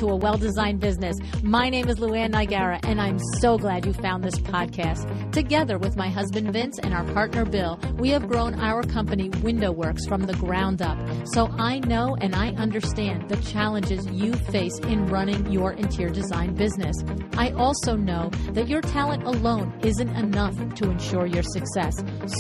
to A Well-Designed Business. My name is Luann Nigara, and I'm so glad you found this podcast. Together with my husband Vince and our partner Bill, we have grown our company WindowWorks from the ground up. So I know and I understand the challenges you face in running your interior design business. I also know that your talent alone isn't enough to ensure your success.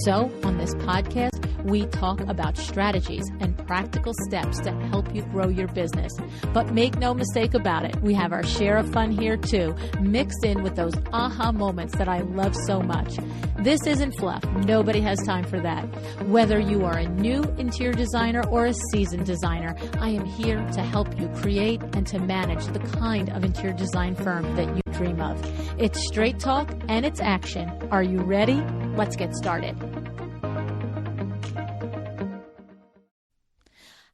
So on this podcast, we talk about strategies and practical steps to help you grow your business. But make no mistake about it, we have our share of fun here too, mixed in with those aha moments that I love so much. This isn't fluff. Nobody has time for that. Whether you are a new interior designer or a seasoned designer, I am here to help you create and to manage the kind of interior design firm that you dream of. It's straight talk and it's action. Are you ready? Let's get started.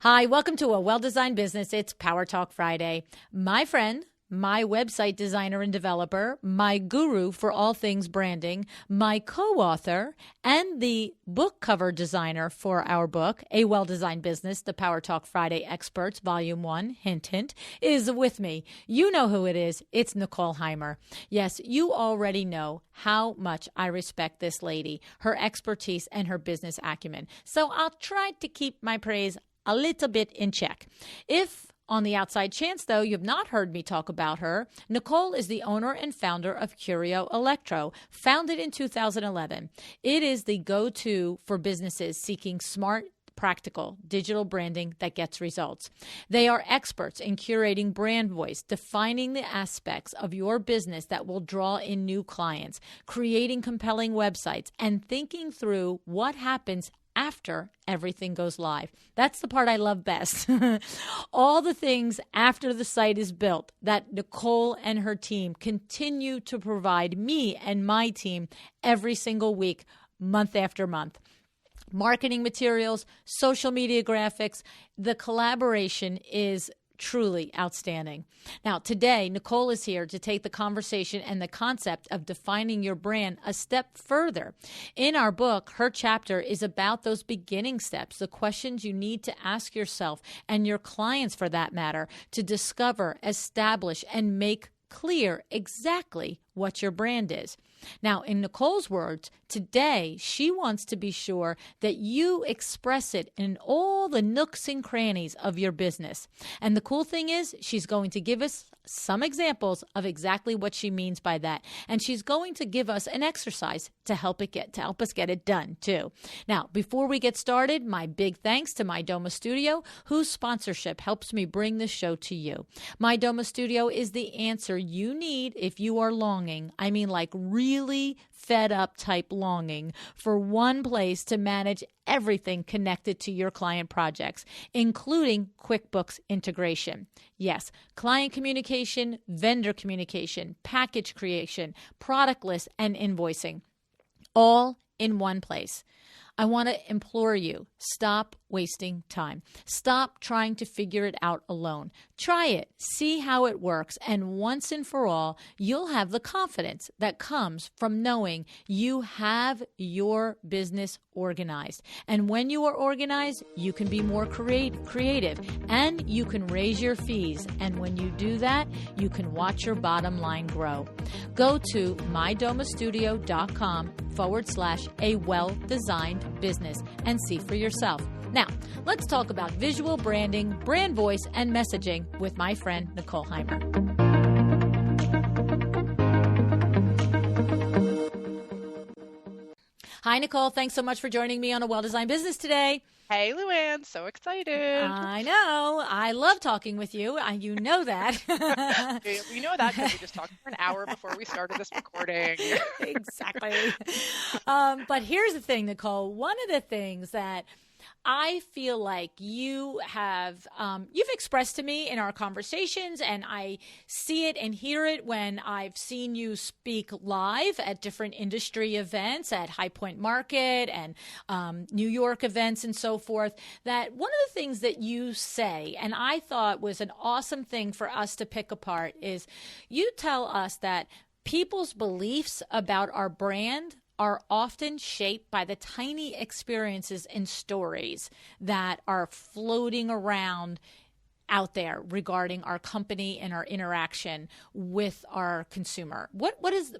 Hi, welcome to A Well-Designed Business. It's Power Talk Friday. My friend, my website designer and developer, my guru for all things branding, my co-author, and the book cover designer for our book, A Well-Designed Business, The Power Talk Friday Experts, Volume 1, hint, hint, is with me. You know who it is. It's Nicole Heymer. Yes, you already know how much I respect this lady, her expertise, and her business acumen. So I'll try to keep my praise a little bit in check. If on the outside chance, though, you've not heard me talk about her, Nicole is the owner and founder of Curio Electro, founded in 2011. It is the go-to for businesses seeking smart, practical digital branding that gets results. They are experts in curating brand voice, defining the aspects of your business that will draw in new clients, creating compelling websites, and thinking through what happens after everything goes live. That's the part I love best. All the things after the site is built that Nicole and her team continue to provide me and my team every single week, month after month. Marketing materials, social media graphics, the collaboration is truly outstanding. Now, today, Nicole is here to take the conversation and the concept of defining your brand a step further. In our book, her chapter is about those beginning steps, the questions you need to ask yourself and your clients for that matter to discover, establish, and make clear exactly what your brand is. Now, in Nicole's words, today she wants to be sure that you express it in all the nooks and crannies of your business. And the cool thing is, she's going to give us some examples of exactly what she means by that. And she's going to give us an exercise to help us get it done too. Now, before we get started, my big thanks to My DOMA Studio, whose sponsorship helps me bring this show to you. My DOMA Studio is the answer you need if you are longing, I mean like really fed up type longing, for one place to manage everything connected to your client projects, including QuickBooks integration. Yes, client communication, vendor communication, package creation, product list, and invoicing, all in one place. I want to implore you, stop wasting time. Stop trying to figure it out alone. Try it, see how it works, and once and for all, you'll have the confidence that comes from knowing you have your business organized. And when you are organized, you can be more creative, and you can raise your fees. And when you do that, you can watch your bottom line grow. Go to mydomastudio.com/a well-designed business and see for yourself. Now, let's talk about visual branding, brand voice, and messaging with my friend, Nicole Heymer. Hi, Nicole. Thanks so much for joining me on A Well-Designed Business today. Hey, Luann. So excited. I know. I love talking with you. You know that. You know that because we just talked for an hour before we started this recording. Exactly. But here's the thing, Nicole. One of the things that I feel like you have, you've expressed to me in our conversations, and I see it and hear it when I've seen you speak live at different industry events at High Point Market and New York events and so forth, that one of the things that you say, and I thought was an awesome thing for us to pick apart, is you tell us that people's beliefs about our brand are often shaped by the tiny experiences and stories that are floating around out there regarding our company and our interaction with our consumer.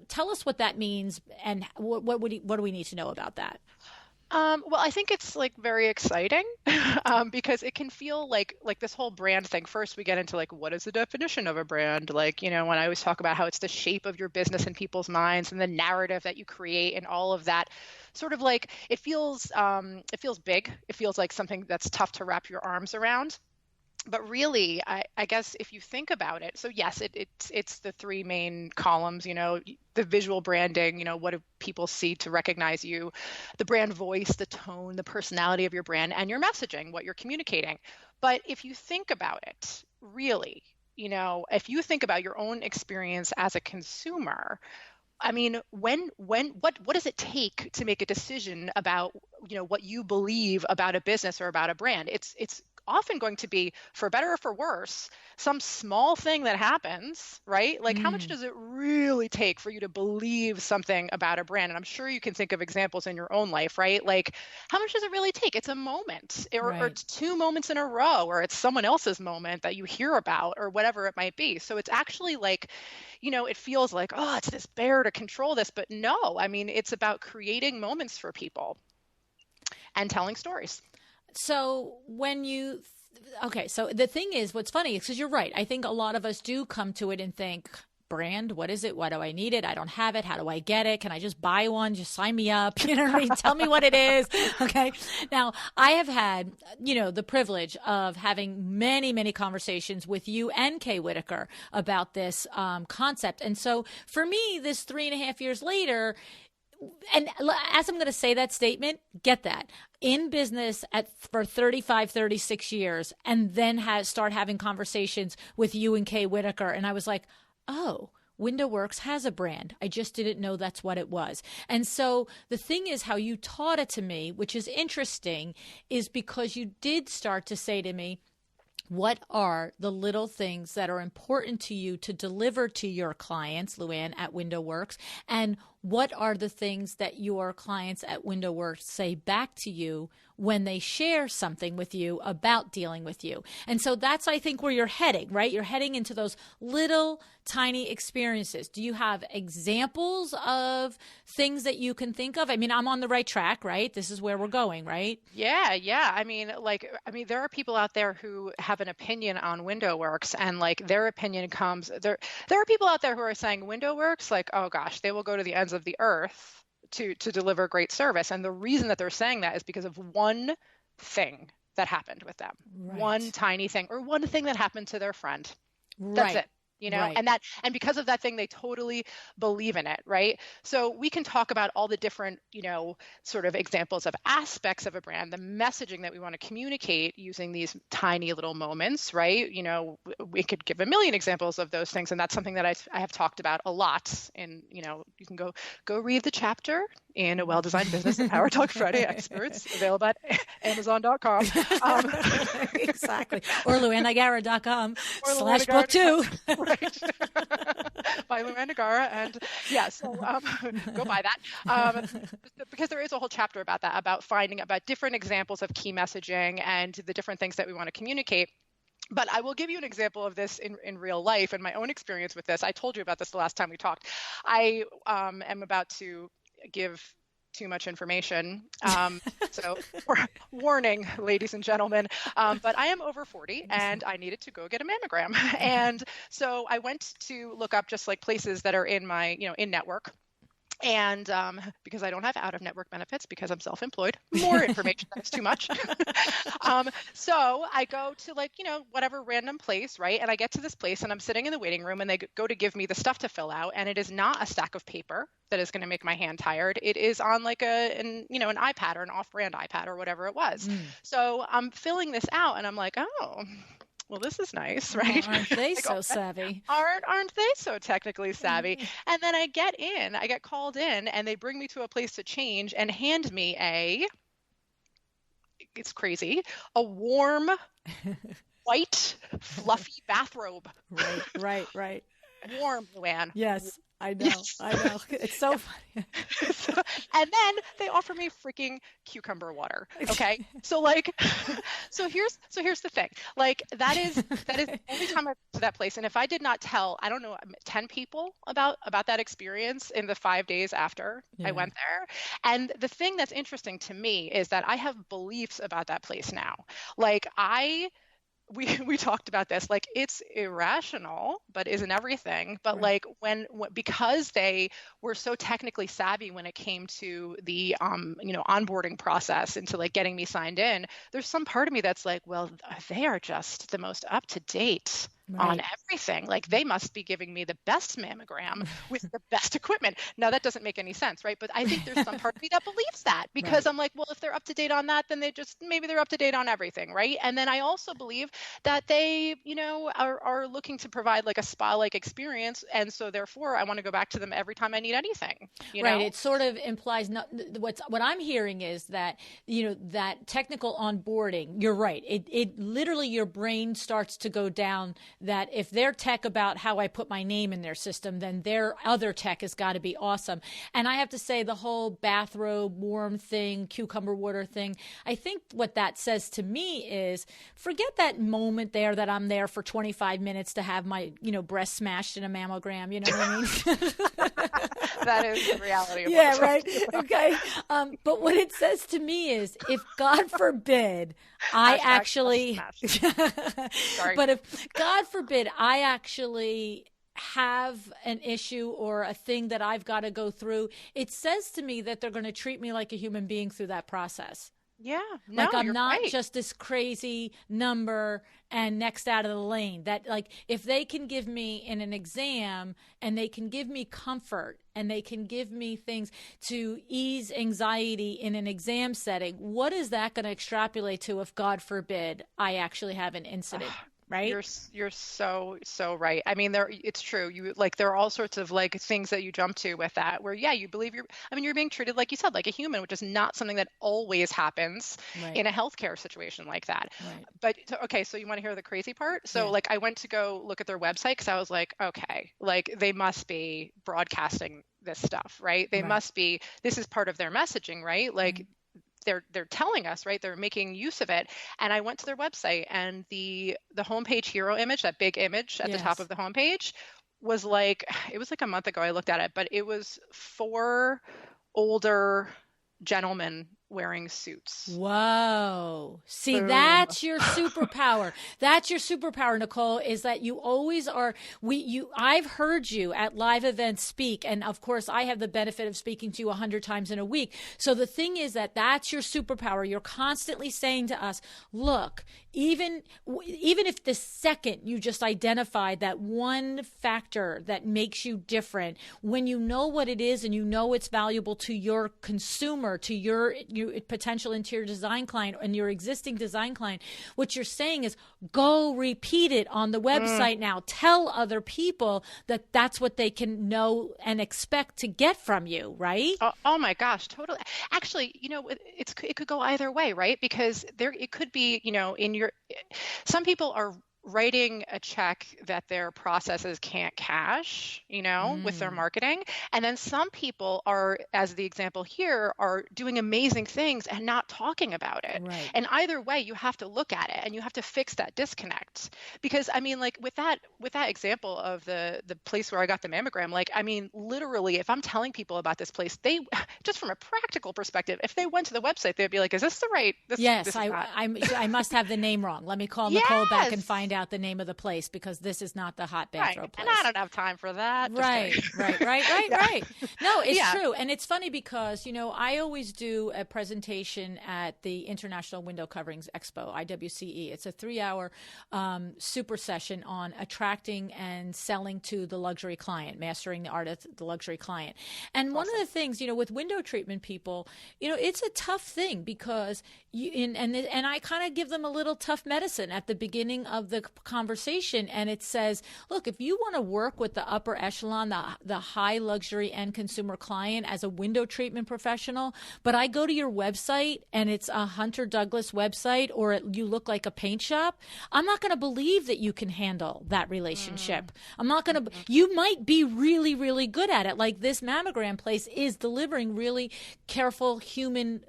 Tell us what that means, and what do we need to know about that? Well, I think it's like very exciting because it can feel like this whole brand thing. First, we get into like, what is the definition of a brand? Like, when I always talk about how it's the shape of your business in people's minds and the narrative that you create and all of that, sort of like it feels big. It feels like something that's tough to wrap your arms around. But really, I guess if you think about it, so yes, it's the three main columns, the visual branding, what do people see to recognize you, the brand voice, the tone, the personality of your brand, and your messaging, what you're communicating. But if you think about it, really, if you think about your own experience as a consumer, I mean, what does it take to make a decision about, what you believe about a business or about a brand? It's often going to be, for better or for worse, some small thing that happens, right? Like, how much does it really take for you to believe something about a brand? And I'm sure you can think of examples in your own life, right? Like, how much does it really take? It's a moment, or it's two moments in a row, or it's someone else's moment that you hear about, or whatever it might be. So it's actually like, it feels like, oh, it's this bear to control this. But no, I mean, it's about creating moments for people and telling stories. So so the thing is, what's funny is, because you're right, I think a lot of us do come to it and think, brand, what is it? Why do I need it? I don't have it. How do I get it? Can I just buy one? Just sign me up. You know what I mean? Tell me what it is. Okay. Now, I have had, the privilege of having many, many conversations with you and Kay Whitaker about this concept. And so for me, this 3.5 years later, and as I'm going to say that statement, get that. In business for 35, 36 years, and then start having conversations with you and Kay Whitaker. And I was like, oh, WindowWorks has a brand. I just didn't know that's what it was. And so the thing is, how you taught it to me, which is interesting, is because you did start to say to me, what are the little things that are important to you to deliver to your clients, Luann, at WindowWorks? And what are the things that your clients at WindowWorks say back to you when they share something with you about dealing with you? And so that's, I think, where you're heading, right? You're heading into those little tiny experiences. Do you have examples of things that you can think of? I mean, I'm on the right track, right? This is where we're going, right? Yeah. I mean, there are people out there who have an opinion on WindowWorks, and like their opinion comes there. There are people out there who are saying WindowWorks, like, oh gosh, they will go to the ends of the earth to deliver great service. And the reason that they're saying that is because of one thing that happened with them, one tiny thing, or one thing that happened to their friend. That's it. And because of that thing, they totally believe in it, right? So we can talk about all the different, sort of examples of aspects of a brand, the messaging that we want to communicate using these tiny little moments, right? We could give a million examples of those things, and that's something that I have talked about a lot. And you can go read the chapter in A Well-Designed Business at Power Talk Friday Experts, available at Amazon.com. Exactly. Or LuannAgara.com/book 2. Right. By Luann Nagara. And so go buy that. Because there is a whole chapter about that, about finding about different examples of key messaging and the different things that we want to communicate. But I will give you an example of this in real life and my own experience with this. I told you about this the last time we talked. I am about to give too much information. So warning, ladies and gentlemen, but I am over 40 and I needed to go get a mammogram. And so I went to look up just like places that are in my, in network. And because I don't have out-of-network benefits because I'm self-employed, more information, that's too much. So I go to whatever random place, right? And I get to this place and I'm sitting in the waiting room and they go to give me the stuff to fill out. And it is not a stack of paper that is going to make my hand tired. It is on like an iPad or an off-brand iPad or whatever it was. So I'm filling this out and I'm like, oh, well, this is nice, right? Oh, aren't they so savvy? Aren't they so technically savvy? And then I get called in, and they bring me to a place to change and hand me it's crazy, a warm, white, fluffy bathrobe. Right. Warm, Luann. Yes. I know. I know. It's so funny. And then they offer me freaking cucumber water. Okay. So like, so here's the thing. Like that is the only time I've been to that place. And if I did not tell, I don't know, 10 people about that experience in the 5 days after I went there. And the thing that's interesting to me is that I have beliefs about that place now. Like we talked about this, like it's irrational, but isn't everything. But like because they were so technically savvy when it came to the, onboarding process into like getting me signed in, there's some part of me that's like, well, they are just the most up to date on everything. Like they must be giving me the best mammogram with the best equipment. Now that doesn't make any sense, right? But I think there's some part of me that believes that because I'm like, well, if they're up to date on that, then maybe they're up to date on everything, right? And then I also believe that they, are looking to provide like a spa-like experience, and so therefore I want to go back to them every time I need anything. You know? It sort of implies what I'm hearing is that that technical onboarding. You're right. It literally your brain starts to go down. That if they're tech about how I put my name in their system, then their other tech has got to be awesome. And I have to say the whole bathrobe, warm thing, cucumber water thing, I think what that says to me is forget that moment there that I'm there for 25 minutes to have my, breast smashed in a mammogram. You know what I mean? That is the reality of yeah, right. Okay. But what it says to me is if God forbid I actually, but if God forbid I actually have an issue or a thing that I've got to go through, it says to me that they're going to treat me like a human being through that process. Yeah. Like I'm not right. just this crazy number and next out of the lane. That like if they can give me in an exam and they can give me comfort and they can give me things to ease anxiety in an exam setting, what is that going to extrapolate to if God forbid I actually have an incident? Right? You're so right. I mean, it's true. There are all sorts of like things that you jump to with that where, you believe you're being treated, like you said, like a human, which is not something that always happens in a healthcare situation like that. Right. But okay. So you want to hear the crazy part? So like I went to go look at their website because I was like, okay, like they must be broadcasting this stuff, right? They must be, this is part of their messaging, right? Like they're telling us, right? They're making use of it. And I went to their website and the homepage hero image, that big image at the top of the homepage was like, it was like a month ago I looked at it, but it was 4 older gentlemen wearing suits. Whoa. See, Boom. that's your superpower. That's your superpower, Nicole, is that you always are, I've heard you at live events speak. And of course I have the benefit of speaking to you 100 times in a week. So the thing is that's your superpower. You're constantly saying to us, look, even if the second you just identified that one factor that makes you different, when you know what it is and you know it's valuable to your consumer, to your potential interior design client and your existing design client, what you're saying is go repeat it on the website now. Tell other people that that's what they can know and expect to get from you, right? Oh my gosh, totally. Actually, it could go either way, right? Because it could be, some people are writing a check that their processes can't cash, with their marketing. And then some people are, as the example here, are doing amazing things and not talking about it. Right. And either way, you have to look at it and you have to fix that disconnect. Because I mean, like with that example of the place where I got the mammogram, like, I mean, literally, if I'm telling people about this place, they, just from a practical perspective, if they went to the website, they'd be like, is this the right? Yes, I must have the name wrong. Let me call Nicole back and find out the name of the place because this is not the hot bathrobe place. And I don't have time for that. Right. No, it's true. And it's funny because, I always do a presentation at the International Window Coverings Expo, IWCE. It's a 3-hour super session on attracting and selling to the luxury client, mastering the art of the luxury client. And one of the things, with window treatment people, it's a tough thing because and I kind of give them a little tough medicine at the beginning of the conversation and it says, look, if you want to work with the upper echelon, the high luxury end consumer client as a window treatment professional, but I go to your website and it's a Hunter Douglas website or you look like a paint shop, I'm not going to believe that you can handle that relationship. I'm not going to, you might be really, really good at it. Like this mammogram place is delivering really careful human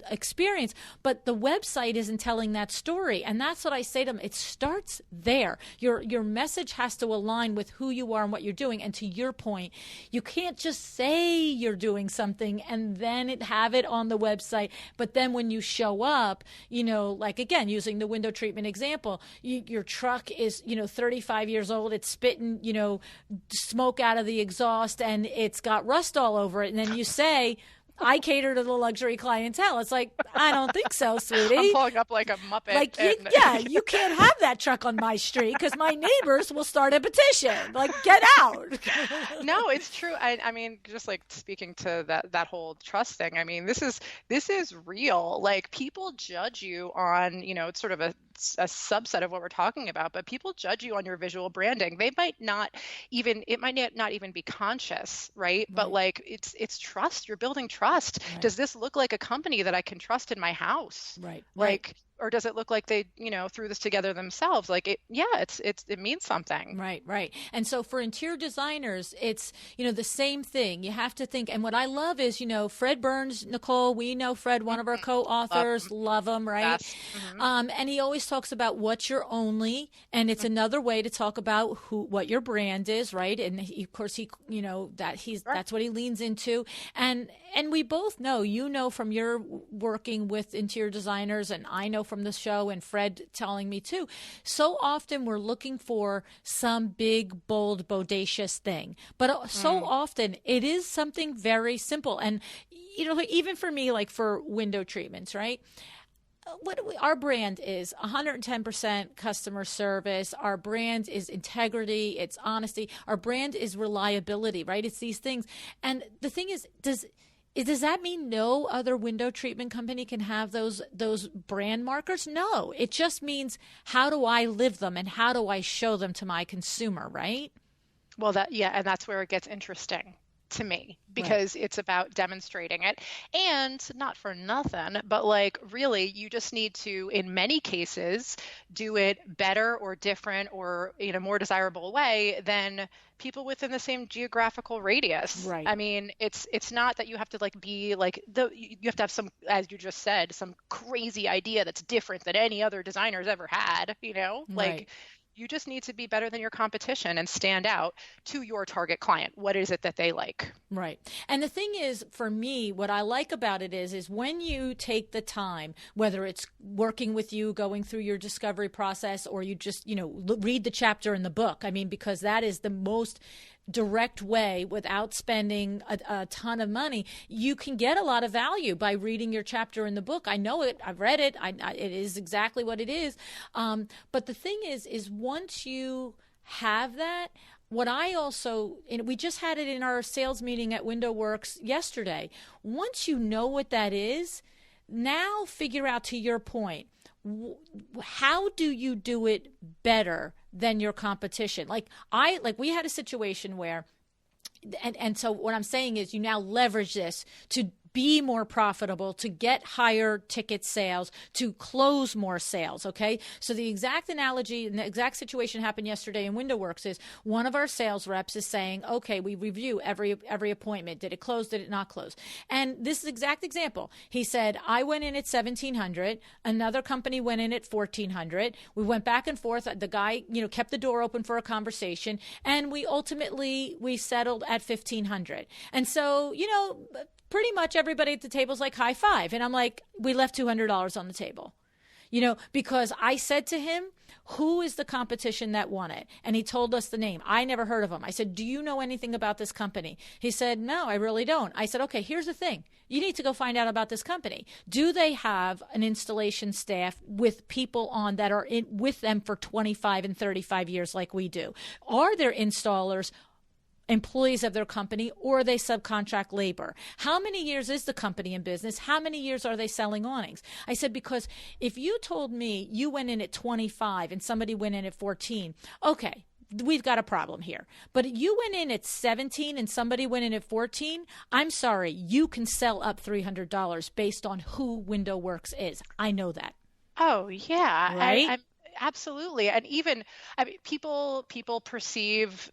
experience, but the website isn't telling that story. And that's what I say to them. It starts there. Your message has to align with who you are and what you're doing. And to your point, you can't just say you're doing something and then have it on the website. But then when you show up, like again, using the window treatment example, your truck is, 35 years old. It's spitting, smoke out of the exhaust and it's got rust all over it. And then you say, I cater to the luxury clientele. It's like, I don't think so, sweetie. I'm pulling up like a Muppet. Like, you can't have that truck on my street because my neighbors will start a petition. Like, get out. No, it's true. I mean, just like speaking to that whole trust thing. I mean, this is real. Like people judge you on, it's sort of a subset of what we're talking about, but people judge you on your visual branding. They might not even, it might not even be conscious, right? But like it's trust. You're building trust. Right. Does this look like a company that I can trust in my house? Right. Like, or does it look like they, threw this together themselves? Like it means something. Right. And so for interior designers, it's, the same thing. You have to think. And what I love is, Fred Burns, Nicole, we know Fred, one of our co-authors, love him, right? Yes. And he always talks about what's your only, and it's another way to talk about what your brand is, right? And of course that's what he leans into. And we both know, from your working with interior designers, and I know from the show and Fred telling me too, so often we're looking for some big, bold, bodacious thing. But so often it is something very simple. And, even for me, like for window treatments, right? Our brand is 110% customer service. Our brand is integrity. It's honesty. Our brand is reliability, right? It's these things. And the thing is, does that mean no other window treatment company can have those brand markers? No, it just means how do I live them and how do I show them to my consumer, right? Well, and that's where it gets interesting to me, because it's about demonstrating it. And not for nothing, but like really you just need to, in many cases, do it better or different or in a more desirable way than people within the same geographical radius. Right. I mean, it's not that you have to like be like you have to have some, as you just said, some crazy idea that's different than any other designer's ever had, like you just need to be better than your competition and stand out to your target client. What is it that they like? Right. And the thing is, for me, what I like about it is when you take the time, whether it's working with you, going through your discovery process, or you just, read the chapter in the book. I mean, because that is the most direct way without spending a ton of money. You can get a lot of value by reading your chapter in the book. I know it. I've read it. It is exactly what it is. But the thing is once you have that, what I also, and we just had it in our sales meeting at Window Works yesterday. Once you know what that is, now figure out, to your point, how do you do it better than your competition? Like we had a situation where, and so what I'm saying is you now leverage this to be more profitable, to get higher ticket sales, to close more sales, okay? So the exact analogy and the exact situation happened yesterday in Window Works is one of our sales reps is saying, okay, we review every appointment. Did it close? Did it not close? And this is the exact example. He said, I went in at 1,700. Another company went in at 1,400. We went back and forth. The guy, kept the door open for a conversation, and we settled at 1,500. And so, pretty much everybody at the table is like, high five. And I'm like, we left $200 on the table, because I said to him, who is the competition that won it? And he told us the name. I never heard of him. I said, do you know anything about this company? He said, no, I really don't. I said, okay, here's the thing. You need to go find out about this company. Do they have an installation staff with people on that are with them for 25 and 35 years like we do? Are there installers employees of their company, or they subcontract labor. How many years is the company in business? How many years are they selling awnings? I said, because if you told me you went in at 25 and somebody went in at 14, okay, we've got a problem here. But you went in at 17 and somebody went in at 14, I'm sorry, you can sell up $300 based on who WindowWorks is. I know that. Oh, yeah. Right? Absolutely. And even, I mean, people perceive,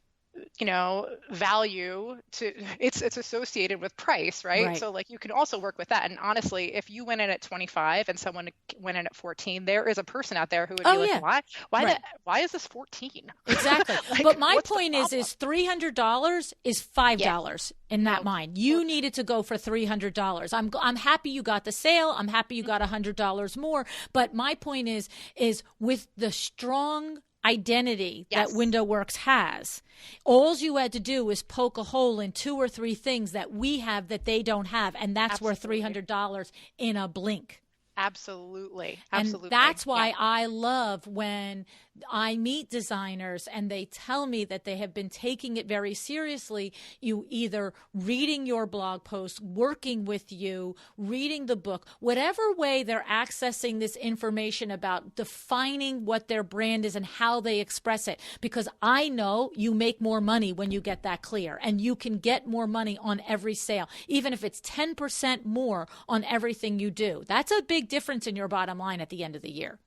value to it's associated with price, right? So like you can also work with that. And honestly, if you went in at 25 and someone went in at 14, there is a person out there who would be why is this 14? Exactly. But my point is $300 is $5 in that mind. You needed to go for $300. I'm happy you got the sale. I'm happy you got $100 more. But my point is with the strong identity that WindowWorks has, all you had to do was poke a hole in 2 or 3 things that we have that they don't have, and that's worth $300 in a blink. Absolutely. And that's why I love when I meet designers and they tell me that they have been taking it very seriously. You either reading your blog post, working with you, reading the book, whatever way they're accessing this information about defining what their brand is and how they express it. Because I know you make more money when you get that clear, and you can get more money on every sale, even if it's 10% more on everything you do. That's a big difference in your bottom line at the end of the year.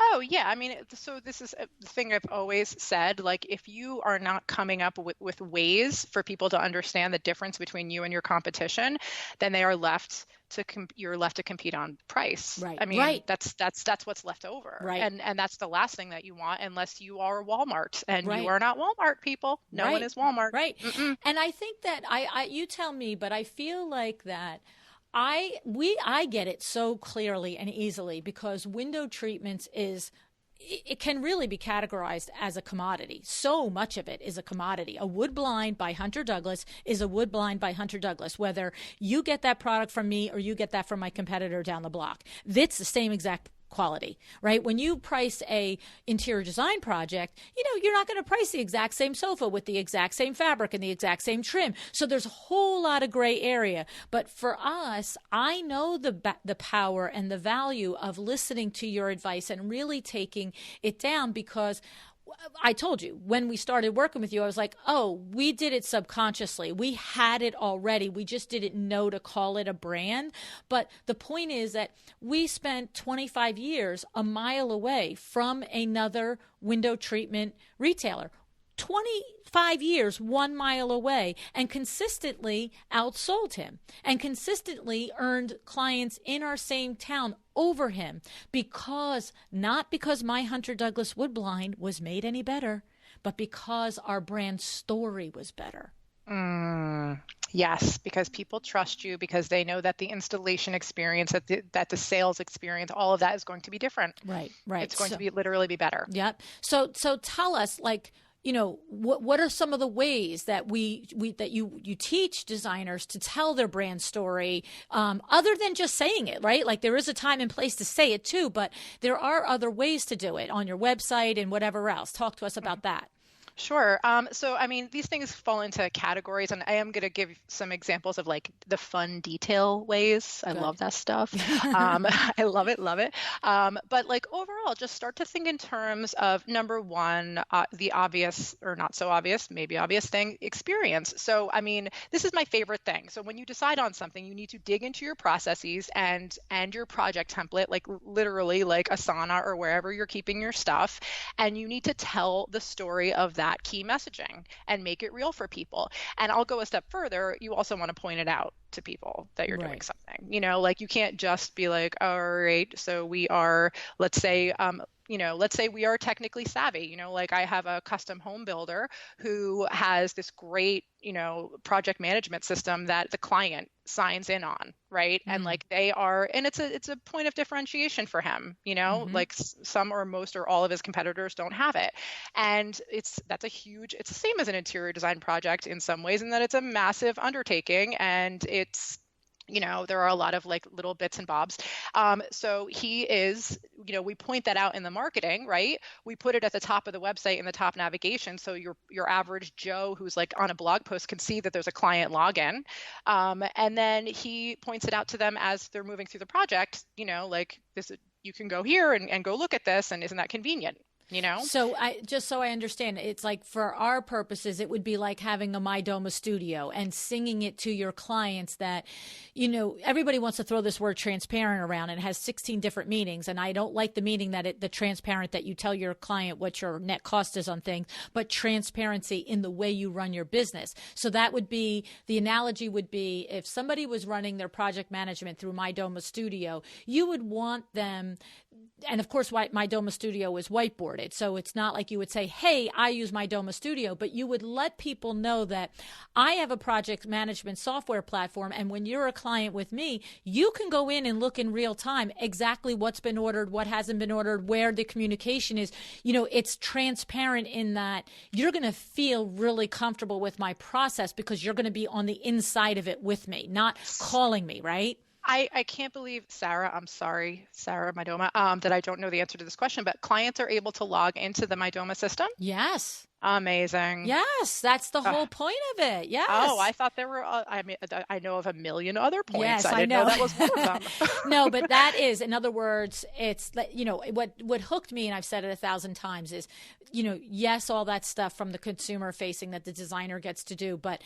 Oh, yeah. I mean, so this is the thing I've always said, like if you are not coming up with ways for people to understand the difference between you and your competition, then you're left to compete on price. Right. I mean, that's what's left over. Right. And that's the last thing that you want, unless you are Walmart, and you are not Walmart, people. No one is Walmart. Right. And I think that you tell me, but I feel like that I get it so clearly and easily, because window treatments it can really be categorized as a commodity. So much of it is a commodity. A wood blind by Hunter Douglas is a wood blind by Hunter Douglas, whether you get that product from me or you get that from my competitor down the block. It's the same exact quality, right? When you price a interior design project, you're not going to price the exact same sofa with the exact same fabric and the exact same trim. So there's a whole lot of gray area. But for us, I know the power and the value of listening to your advice and really taking it down, because I told you when we started working with you, I was like, oh, we did it subconsciously. We had it already. We just didn't know to call it a brand. But the point is that we spent 25 years a mile away from another window treatment retailer. 25 years, 1 mile away, and consistently outsold him and consistently earned clients in our same town over him, not because my Hunter Douglas wood blind was made any better, but because our brand story was better. Yes, because people trust you, because they know that the installation experience, that the sales experience, all of that is going to be different. Right. It's going to literally be better. Yep. So tell us, what are some of the ways that you teach designers to tell their brand story, other than just saying it, right? Like there is a time and place to say it too, but there are other ways to do it on your website and whatever else. Talk to us about that. Sure. So, I mean, these things fall into categories, and I am going to give some examples of like the fun detail ways. I love that stuff. I love it. But like overall, just start to think in terms of number one, the obvious or not so obvious, maybe obvious thing, experience. So, I mean, this is my favorite thing. So when you decide on something, you need to dig into your processes and your project template, like literally like Asana or wherever you're keeping your stuff. And you need to tell the story of that key messaging and make it real for people. And I'll go a step further. You also want to point it out to people that you're doing something, like you can't just be like, all right, so we are, let's say we are technically savvy, like I have a custom home builder who has this great, project management system that the client signs in on, right? And like and it's a point of differentiation for him, like some or most or all of his competitors don't have it. And it's the same as an interior design project in some ways, in that it's a massive undertaking, and there are a lot of like little bits and bobs. So he is, we point that out in the marketing, right? We put it at the top of the website in the top navigation. So your average Joe who's like on a blog post can see that there's a client login. And then he points it out to them as they're moving through the project, like this, you can go here and go look at this. And isn't that convenient? So I understand, it's like for our purposes, it would be like having a My DOMA studio and singing it to your clients that, everybody wants to throw this word transparent around, and it has 16 different meanings. And I don't like the meaning that the transparent, that you tell your client what your net cost is on things, but transparency in the way you run your business. So that would be, the analogy would be if somebody was running their project management through My DOMA studio, you would want them, and of course, My DOMA studio is whiteboarded. So it's not like you would say, hey, I use My DOMA studio, but you would let people know that I have a project management software platform. And when you're a client with me, you can go in and look in real time exactly what's been ordered, what hasn't been ordered, where the communication is. It's transparent in that you're going to feel really comfortable with my process because you're going to be on the inside of it with me, not calling me, right? I can't believe, Sarah, I'm sorry, Sarah, My DOMA, that I don't know the answer to this question, but clients are able to log into the My DOMA system? Yes. Amazing. Yes, that's the whole point of it. Yes. Oh, I thought there were, I know of a million other points. Yes, I didn't know that was one of them. No, but that is, in other words, it's, what hooked me, and I've said it 1,000 times, is, yes, all that stuff from the consumer facing that the designer gets to do, but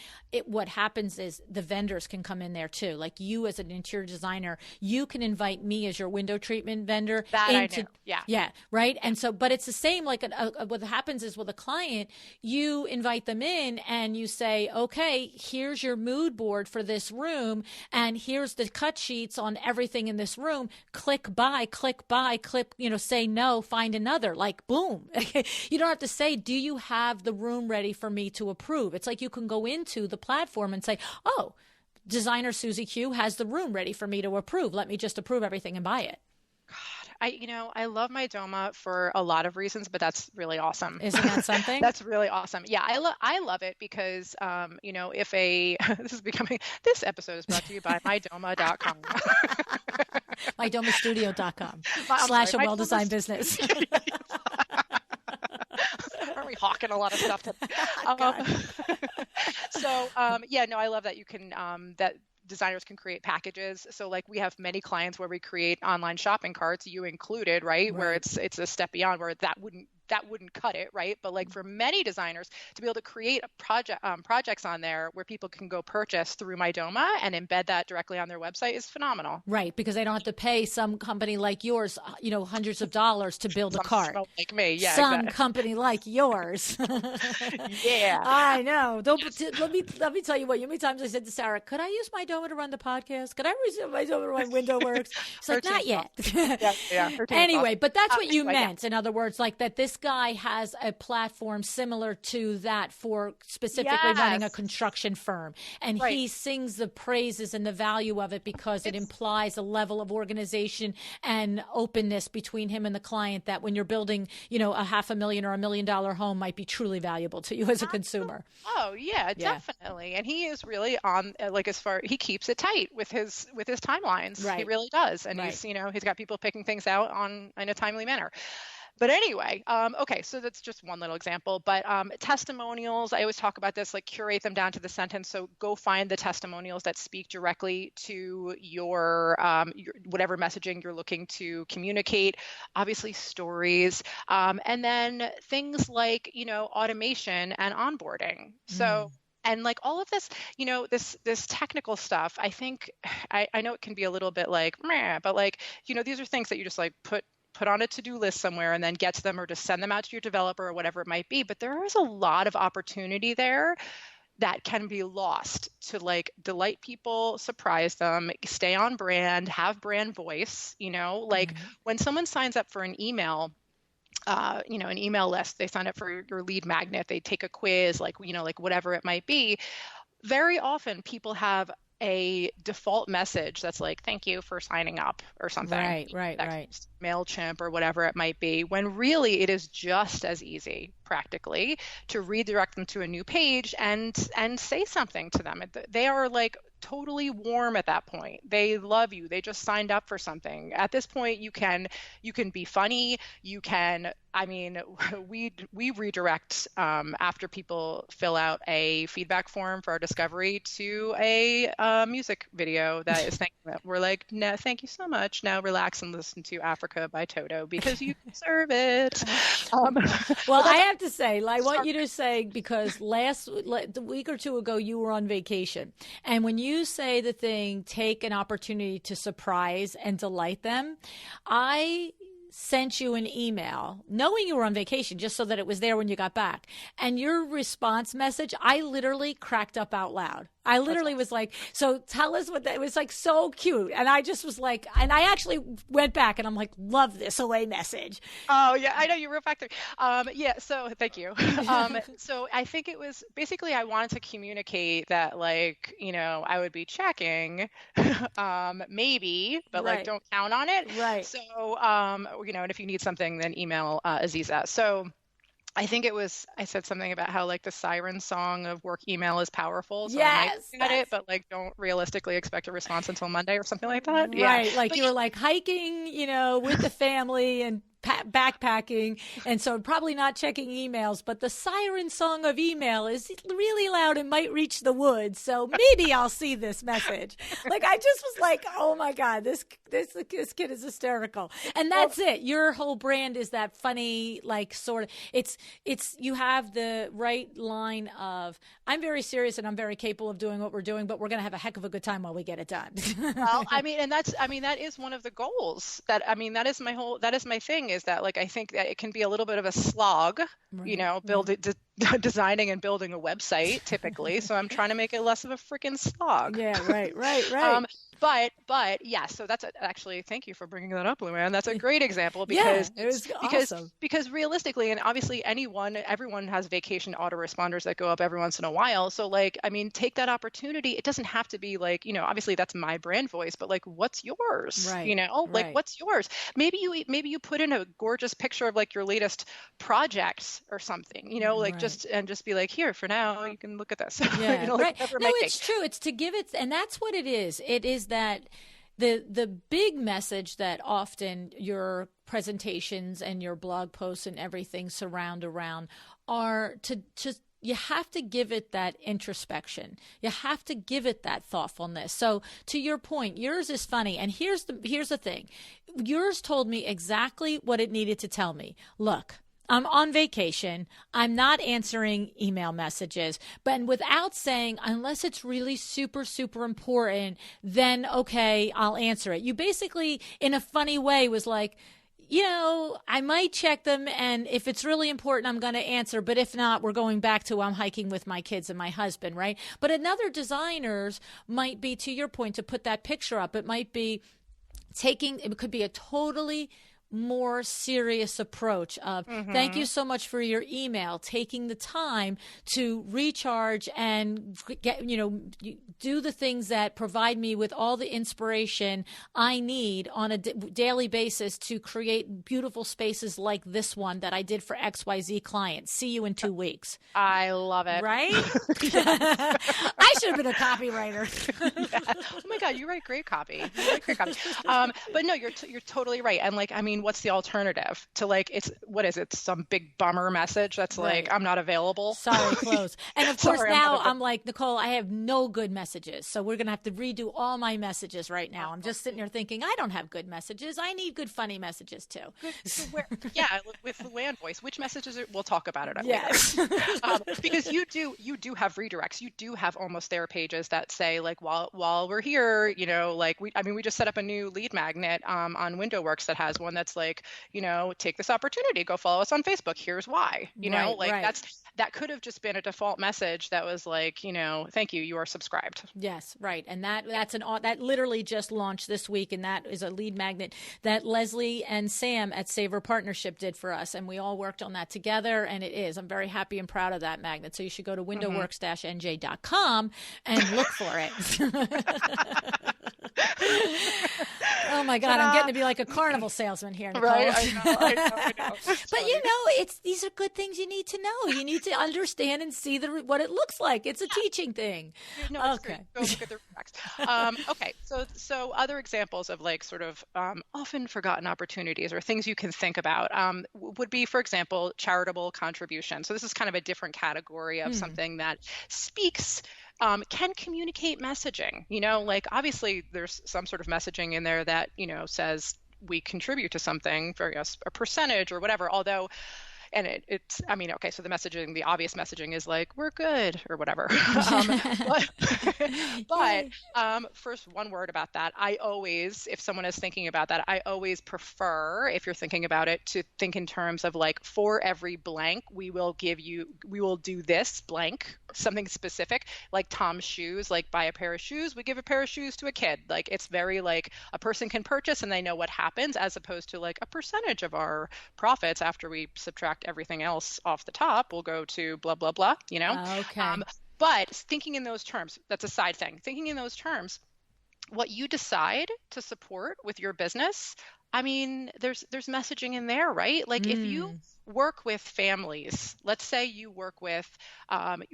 what happens is the vendors can come in there too. Like you as an interior designer, you can invite me as your window treatment vendor. That I knew. Yeah. Yeah. Right. And so, but it's the same, like what happens is with a client, you invite them in and you say, okay, here's your mood board for this room. And here's the cut sheets on everything in this room. Click buy, say no, find another, like boom. You don't have to say, do you have the room ready for me to approve? It's like you can go into the platform and say, oh, designer Susie Q has the room ready for me to approve. Let me just approve everything and buy it. I love My DOMA for a lot of reasons, but that's really awesome. Isn't that something? That's really awesome. Yeah, I love it because, this episode is brought to you by mydoma.com. mydomastudio.com / a well-designed business. Aren't we hawking a lot of stuff today? I love that you can, that designers can create packages. So like we have many clients where we create online shopping carts, you included, right? Where it's a step beyond where that wouldn't cut it, right? But like for many designers to be able to create a projects on there where people can go purchase through My DOMA and embed that directly on their website is phenomenal. Right, because they don't have to pay some company like yours, hundreds of dollars to build a cart. Like me, yeah. Some exactly. company like yours. Yeah, I know. Let me tell you what. You know how many times I said to Sarah, "Could I use My DOMA to run the podcast? Could I use My DOMA to run Window Works?" It's like not yet. Yeah. Anyway, but that's what you meant. In other words, like that this guy has a platform similar to that for specifically running a construction firm. And he sings the praises and the value of it because it implies a level of organization and openness between him and the client that when you're building, a $500,000 or $1 million home might be truly valuable to you as a consumer. Oh, yeah, definitely. And he is really on, he keeps it tight with his timelines. Right. He really does. And he's got people picking things out in a timely manner. But anyway, okay, so that's just one little example. But testimonials, I always talk about this, like curate them down to the sentence. So go find the testimonials that speak directly to your whatever messaging you're looking to communicate. Obviously, stories, and then things like automation and onboarding. So. And like all of this, this technical stuff, I think, I know it can be a little bit like, meh, but like, these are things that you just like put on a to-do list somewhere and then get to them or just send them out to your developer or whatever it might be. But there is a lot of opportunity there that can be lost to like delight people, surprise them, stay on brand, have brand voice, when someone signs up for an email, an email list, they sign up for your lead magnet, they take a quiz, like whatever it might be. Very often people have a default message that's like, thank you for signing up or something. Right. MailChimp or whatever it might be, when really it is just as easy practically to redirect them to a new page and say something to them. They are like totally warm at that point. They love you. They just signed up for something. At this point, you can be funny. You can, I mean, we redirect after people fill out a feedback form for our discovery to a music video that is thanking them. We're like, no, thank you so much. Now relax and listen to Africa by Toto because you deserve it. Well, I have to say, I want you to say, because the week or two ago, you were on vacation. And when you say the thing, take an opportunity to surprise and delight them, I sent you an email knowing you were on vacation just so that it was there when you got back. And your response message, I literally cracked up out loud. I literally was like, so tell us what that, it was like so cute. And I just was like, and I actually went back and I'm like, love this away message. Oh yeah, I know you wrote back there. Yeah, so thank you. So I think it was basically, I wanted to communicate that, like, you know, I would be checking, maybe, but like, don't count on it. Right. So, you know, and if you need something, then email Aziza. So I think it was, I said something about how like the siren song of work email is powerful. So I might get it, but like don't realistically expect a response until Monday or something like that. Right. Yeah. Like but you were like hiking, you know, with the family and backpacking. And so probably not checking emails, but the siren song of email is really loud and might reach the woods. So maybe I'll see this message. Like, I just was like, oh my God, this kid is hysterical. And that's it. Your whole brand is that funny, like sort of, it's, you have the right line of, I'm very serious and I'm very capable of doing what we're doing, but we're going to have a heck of a good time while we get it done. Well, I mean, and that is one of the goals that is my thing, is that like, I think that it can be a little bit of a slog, you know, designing and building a website typically. So I'm trying to make it less of a freaking slog. Yeah. Right. But yeah, so that's actually, thank you for bringing that up, Luann. That's a great example because it was awesome. Because realistically, and obviously everyone has vacation autoresponders that go up every once in a while. So like, I mean, take that opportunity. It doesn't have to be like, you know, obviously that's my brand voice, but like, what's yours? Right. You know, like what's yours? Maybe you put in a gorgeous picture of like your latest projects or something, you know, like just be like, here for now, you can look at this. Yeah. You know, like, no, it's true. It's to give it, and that's what it is. It is that the big message that often your presentations and your blog posts and everything surround around are to you have to give it that introspection. You have to give it that thoughtfulness. So to your point, yours is funny. And here's the thing. Yours told me exactly what it needed to tell me. Look, I'm on vacation. I'm not answering email messages, but without saying, unless it's really super, super important, then okay, I'll answer it. You basically, in a funny way, was like, you know, I might check them, and if it's really important, I'm going to answer. But if not, we're going back to I'm hiking with my kids and my husband, right? But another designers might be, to your point, to put that picture up. It might be it could be a totally more serious approach of thank you so much for your email, taking the time to recharge and get, you know, do the things that provide me with all the inspiration I need on a daily basis to create beautiful spaces like this one that I did for XYZ clients. See you in 2 weeks. I love it. Right? I should have been a copywriter. Yeah. Oh my God, you write great copy. But no, you're totally right. And like, I mean, what's the alternative to like, what is it? Some big bummer message that's like, I'm not available. Sorry, close. And of course now I'm like, Nicole, I have no good messages. So we're going to have to redo all my messages right now. I'm just sitting there thinking, I don't have good messages. I need good, funny messages too. With the land voice, which messages we'll talk about it yes. later. Because you do have redirects. You do have almost there pages that say like, while we're here, you know, like we just set up a new lead magnet on WindowWorks that has one that's like, you know, take this opportunity, go follow us on Facebook. Here's why, you know, like that could have just been a default message that was like, you know, thank you, you are subscribed. Yes, right. And that literally just launched this week, and that is a lead magnet that Leslie and Sam at Savor Partnership did for us, and we all worked on that together, and it is. I'm very happy and proud of that magnet. So you should go to windowworks-nj.com and look for it. Oh my God, I'm getting to be like a carnival salesman here, Nicole. Right? I know. But these are good things you need to know. You need to understand and see what it looks like. It's a teaching thing. No, okay. Go look at the facts. Okay. So other examples of like sort of often forgotten opportunities or things you can think about would be, for example, charitable contributions. So this is kind of a different category of something that speaks, can communicate messaging. Like obviously there's some sort of messaging in there that, says we contribute to something for a percentage or whatever, although and so the messaging, the obvious messaging is like, we're good or whatever. But first, one word about that. I always, if someone is thinking about that, I always prefer, if you're thinking about it, to think in terms of like, for every blank, we will do this blank, something specific, like Tom's shoes, like buy a pair of shoes, we give a pair of shoes to a kid. Like it's very like a person can purchase and they know what happens, as opposed to like a percentage of our profits after we subtract everything else off the top will go to blah, blah, blah, Okay. But thinking in those terms, that's a side thing. Thinking in those terms, what you decide to support with your business, there's messaging in there, right? Like if you work with families, let's say you work with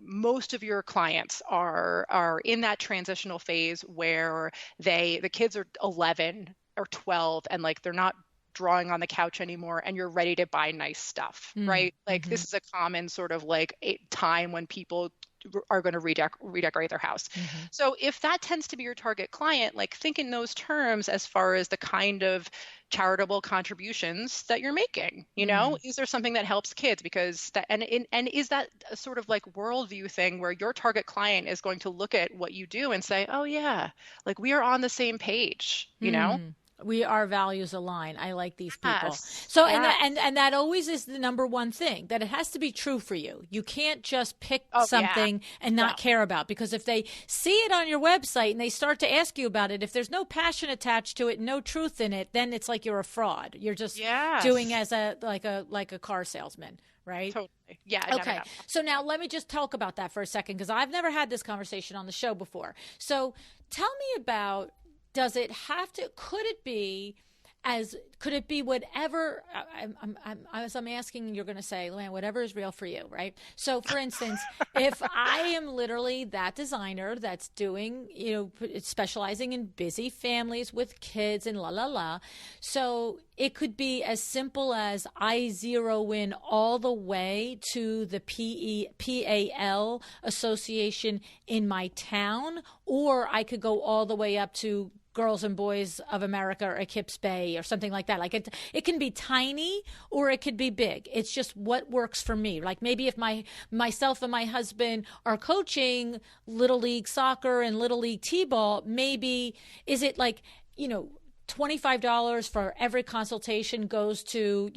most of your clients are in that transitional phase where the kids are 11 or 12 and like they're not drawing on the couch anymore and you're ready to buy nice stuff, right? Like this is a common sort of like time when people are going to redecorate their house. So if that tends to be your target client, like think in those terms as far as the kind of charitable contributions that you're making, is there something that helps kids? Because and is that a sort of like worldview thing where your target client is going to look at what you do and say, oh yeah, like we are on the same page, Our values align. I like these people. Yes. So, and that always is the number one thing, that it has to be true for you. You can't just pick something and not care about, because if they see it on your website and they start to ask you about it, if there's no passion attached to it, no truth in it, then it's like you're a fraud. You're just doing as like a car salesman. Right? Totally. Yeah. Okay. No. So now let me just talk about that for a second, because I've never had this conversation on the show before. So tell me about, could it be whatever, as I'm asking, you're going to say, Luann, whatever is real for you, right? So for instance, if I am literally that designer that's doing, specializing in busy families with kids and so it could be as simple as I zero in all the way to the PAL association in my town, or I could go all the way up to Girls and Boys of America or Kips Bay or something like that. Like it can be tiny or it could be big. It's just what works for me. Like maybe if myself and my husband are coaching Little League soccer and Little League T-ball, maybe is it like, $25 for every consultation goes to,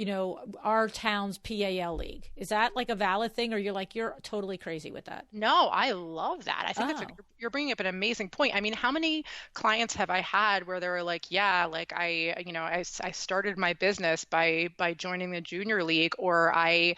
our town's PAL league. Is that like a valid thing, or you're totally crazy with that? No, I love that. I think you're bringing up an amazing point. How many clients have I had where they were like, yeah, like I started my business by joining the junior league, or I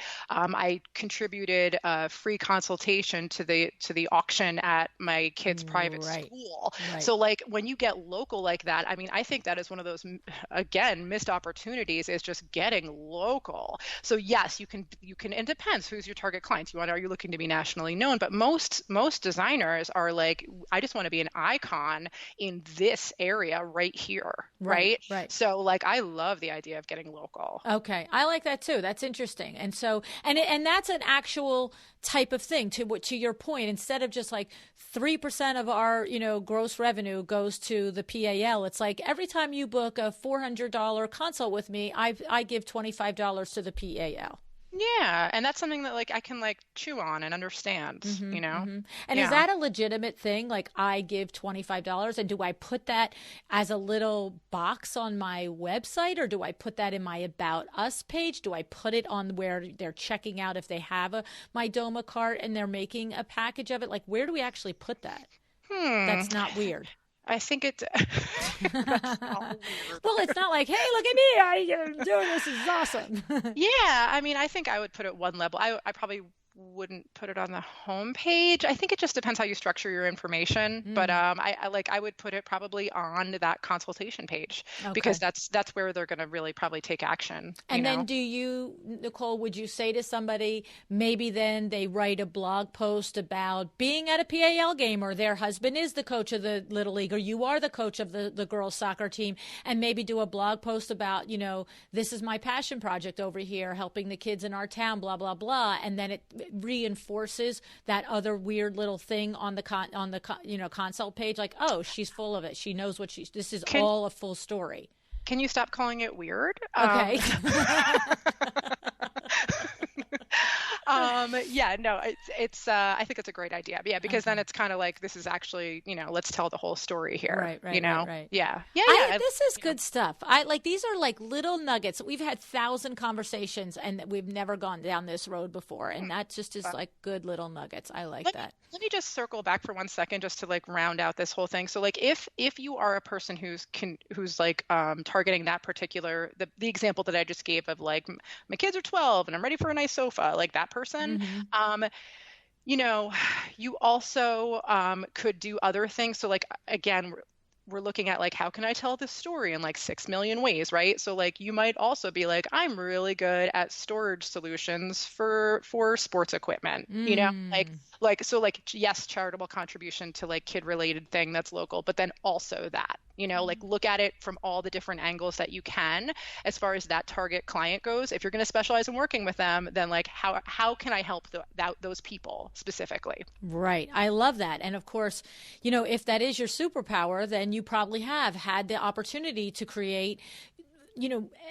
contributed a free consultation to the auction at my kid's private school. Right. So like when you get local like that, I think that is one of those, again, missed opportunities, is just getting local. So yes, you can, it depends who's your target clients. Are you looking to be nationally known? But most designers are like, I just want to be an icon in this area right here. Right. So like, I love the idea of getting local. Okay. I like that too. That's interesting. And so, and that's an actual type of thing, to your point. Instead of just like 3% of our, gross revenue goes to the PAL, it's like every time you book a $400 consult with me, I give $25 to the PAL. Yeah, and that's something that like I can like chew on and understand, And is that a legitimate thing? Like I give $25, and do I put that as a little box on my website, or do I put that in my About Us page? Do I put it on where they're checking out if they have a My DOMA cart and they're making a package of it? Like where do we actually put that? That's not weird. I think it's well, it's not like, hey, look at me, I'm doing this is awesome. Yeah, I think I would put it one level. I probably wouldn't put it on the homepage. I think it just depends how you structure your information. But I would put it probably on that consultation page, because that's where they're going to really probably take action. And then do you, Nicole, would you say to somebody, maybe then they write a blog post about being at a PAL game, or their husband is the coach of the Little League, or you are the coach of the girls soccer team, and maybe do a blog post about, this is my passion project over here, helping the kids in our town, blah, blah, blah. And then it reinforces that other weird little thing on the consult page, like, oh, she's full of it. She knows what this is all a full story. Can you stop calling it weird? Okay. I think it's a great idea. Yeah, because then it's kind of like, this is actually, let's tell the whole story here. Right. Yeah. This is good stuff. These are like little nuggets. We've had 1,000 conversations and we've never gone down this road before. And that just is like good little nuggets. I like that. Let me just circle back for 1 second, just to like round out this whole thing. So like, if you are a person who's like targeting that particular, the example that I just gave of like, my kids are 12 and I'm ready for a nice sofa, like that person, you also could do other things. So like, again, we're looking at like, how can I tell this story in like 6 million ways, right? So like, you might also be like, I'm really good at storage solutions for sports equipment, yes, charitable contribution to like kid related thing that's local, but then also that, like look at it from all the different angles that you can as far as that target client goes. If you're going to specialize in working with them, then like, how can I help those people specifically? Right. I love that. And of course, if that is your superpower, then you probably have had the opportunity to create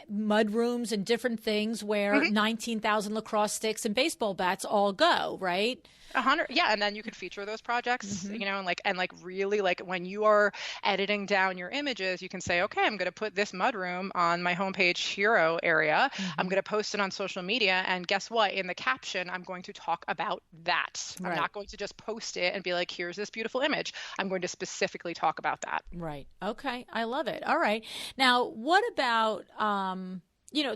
mud rooms and different things where 19,000 lacrosse sticks and baseball bats all go, right? 100. Yeah. And then you could feature those projects, and really like when you are editing down your images, you can say, okay, I'm going to put this mudroom on my homepage hero area. I'm going to post it on social media. And guess what? In the caption, I'm going to talk about that. Right. I'm not going to just post it and be like, here's this beautiful image. I'm going to specifically talk about that. Right. Okay. I love it. All right. Now, what about,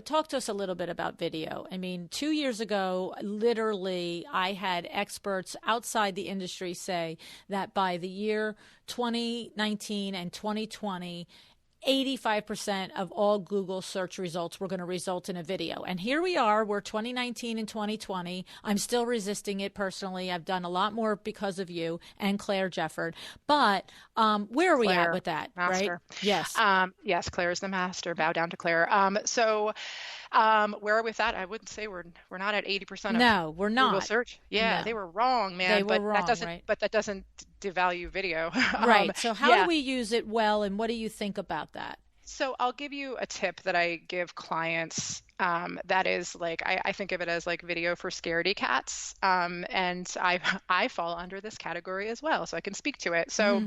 talk to us a little bit about video. I mean, 2 years ago, literally, I had experts outside the industry say that by the year 2019 and 2020, 85% of all Google search results were going to result in a video. And here we are, we're 2019 and 2020. I'm still resisting it personally. I've done a lot more because of you and Claire Jefford. But where are we at with that, master. Right? Yes. Yes, Claire is the master. Bow down to Claire. Where are we with that? I wouldn't say we're not at 80% of no, we're not. Google search. Yeah, no. They were wrong, man. They were wrong, but that doesn't devalue video. Right. So how do we use it well, and what do you think about that? So I'll give you a tip that I give clients that is like, I think of it as like video for scaredy cats. And I fall under this category as well, so I can speak to it. So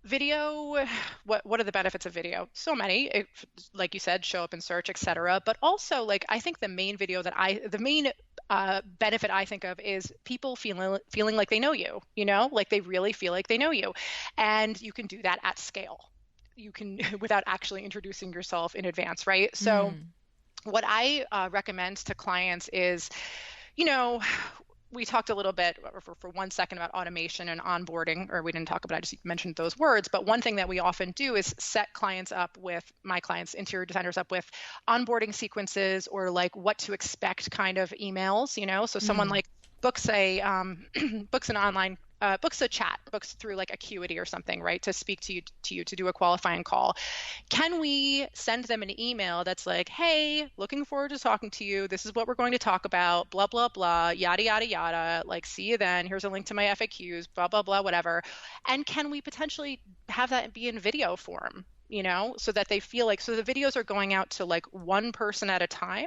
video, what are the benefits of video? So many, like you said, show up in search, etc. But also, like, I think the main benefit I think of is people feeling like they know you, like they really feel like they know you. And you can do that at scale. You can, without actually introducing yourself in advance, right? So what I recommend to clients is, we talked a little bit for 1 second about automation and onboarding, or we didn't talk about it, I just mentioned those words. But one thing that we often do is set my clients, interior designers, up with onboarding sequences or like what to expect kind of emails, So someone like books a chat, books through like Acuity or something, right, to speak to you to do a qualifying call. Can we send them an email that's like, hey, looking forward to talking to you. This is what we're going to talk about, blah, blah, blah, yada, yada, yada. Like, see you then. Here's a link to my FAQs, blah, blah, blah, whatever. And can we potentially have that be in video form, so that they feel like, so the videos are going out to like one person at a time.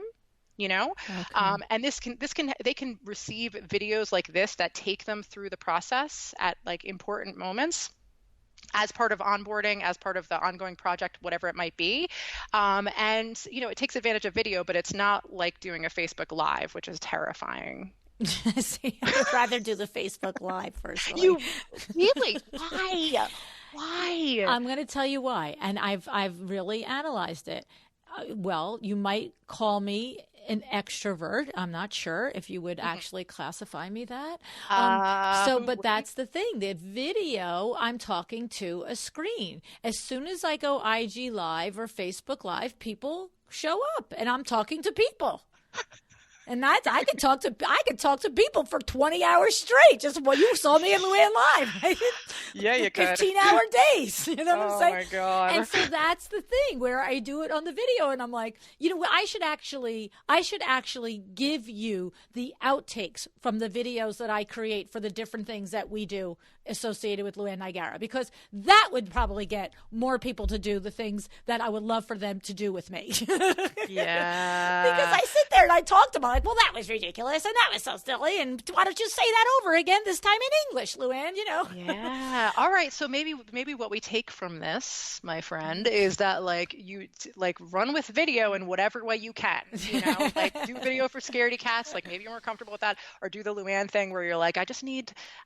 Okay. And they can receive videos like this that take them through the process at like important moments as part of onboarding, as part of the ongoing project, whatever it might be. And it takes advantage of video, but it's not like doing a Facebook Live, which is terrifying. See, I'd rather do the Facebook Live personally. You really? Why? I'm going to tell you why. And I've really analyzed it. well, you might call me an extrovert. I'm not sure if you would actually classify me that. But that's the thing. The video, I'm talking to a screen. As soon as I go IG Live or Facebook Live, people show up, and I'm talking to people. And I could talk to people for 20 hours straight. Just what you saw me in Luann Live. Right? Yeah, you could. 15-hour days. You know what I'm saying? Oh my God. And so that's the thing where I do it on the video, and I'm like, you know what? I should actually give you the outtakes from the videos that I create for the different things that we do associated with Luann Nigara, because that would probably get more people to do the things that I would love for them to do with me. Yeah. Because I sit there and I talk to them, I'm like, well, that was ridiculous and that was so silly, and why don't you say that over again, this time in English, Luann, you know? Yeah. All right. So maybe what we take from this, my friend, is that like you run with video in whatever way you can, you know, like do video for scaredy cats, like maybe you're more comfortable with that, or do the Luann thing where you're like, I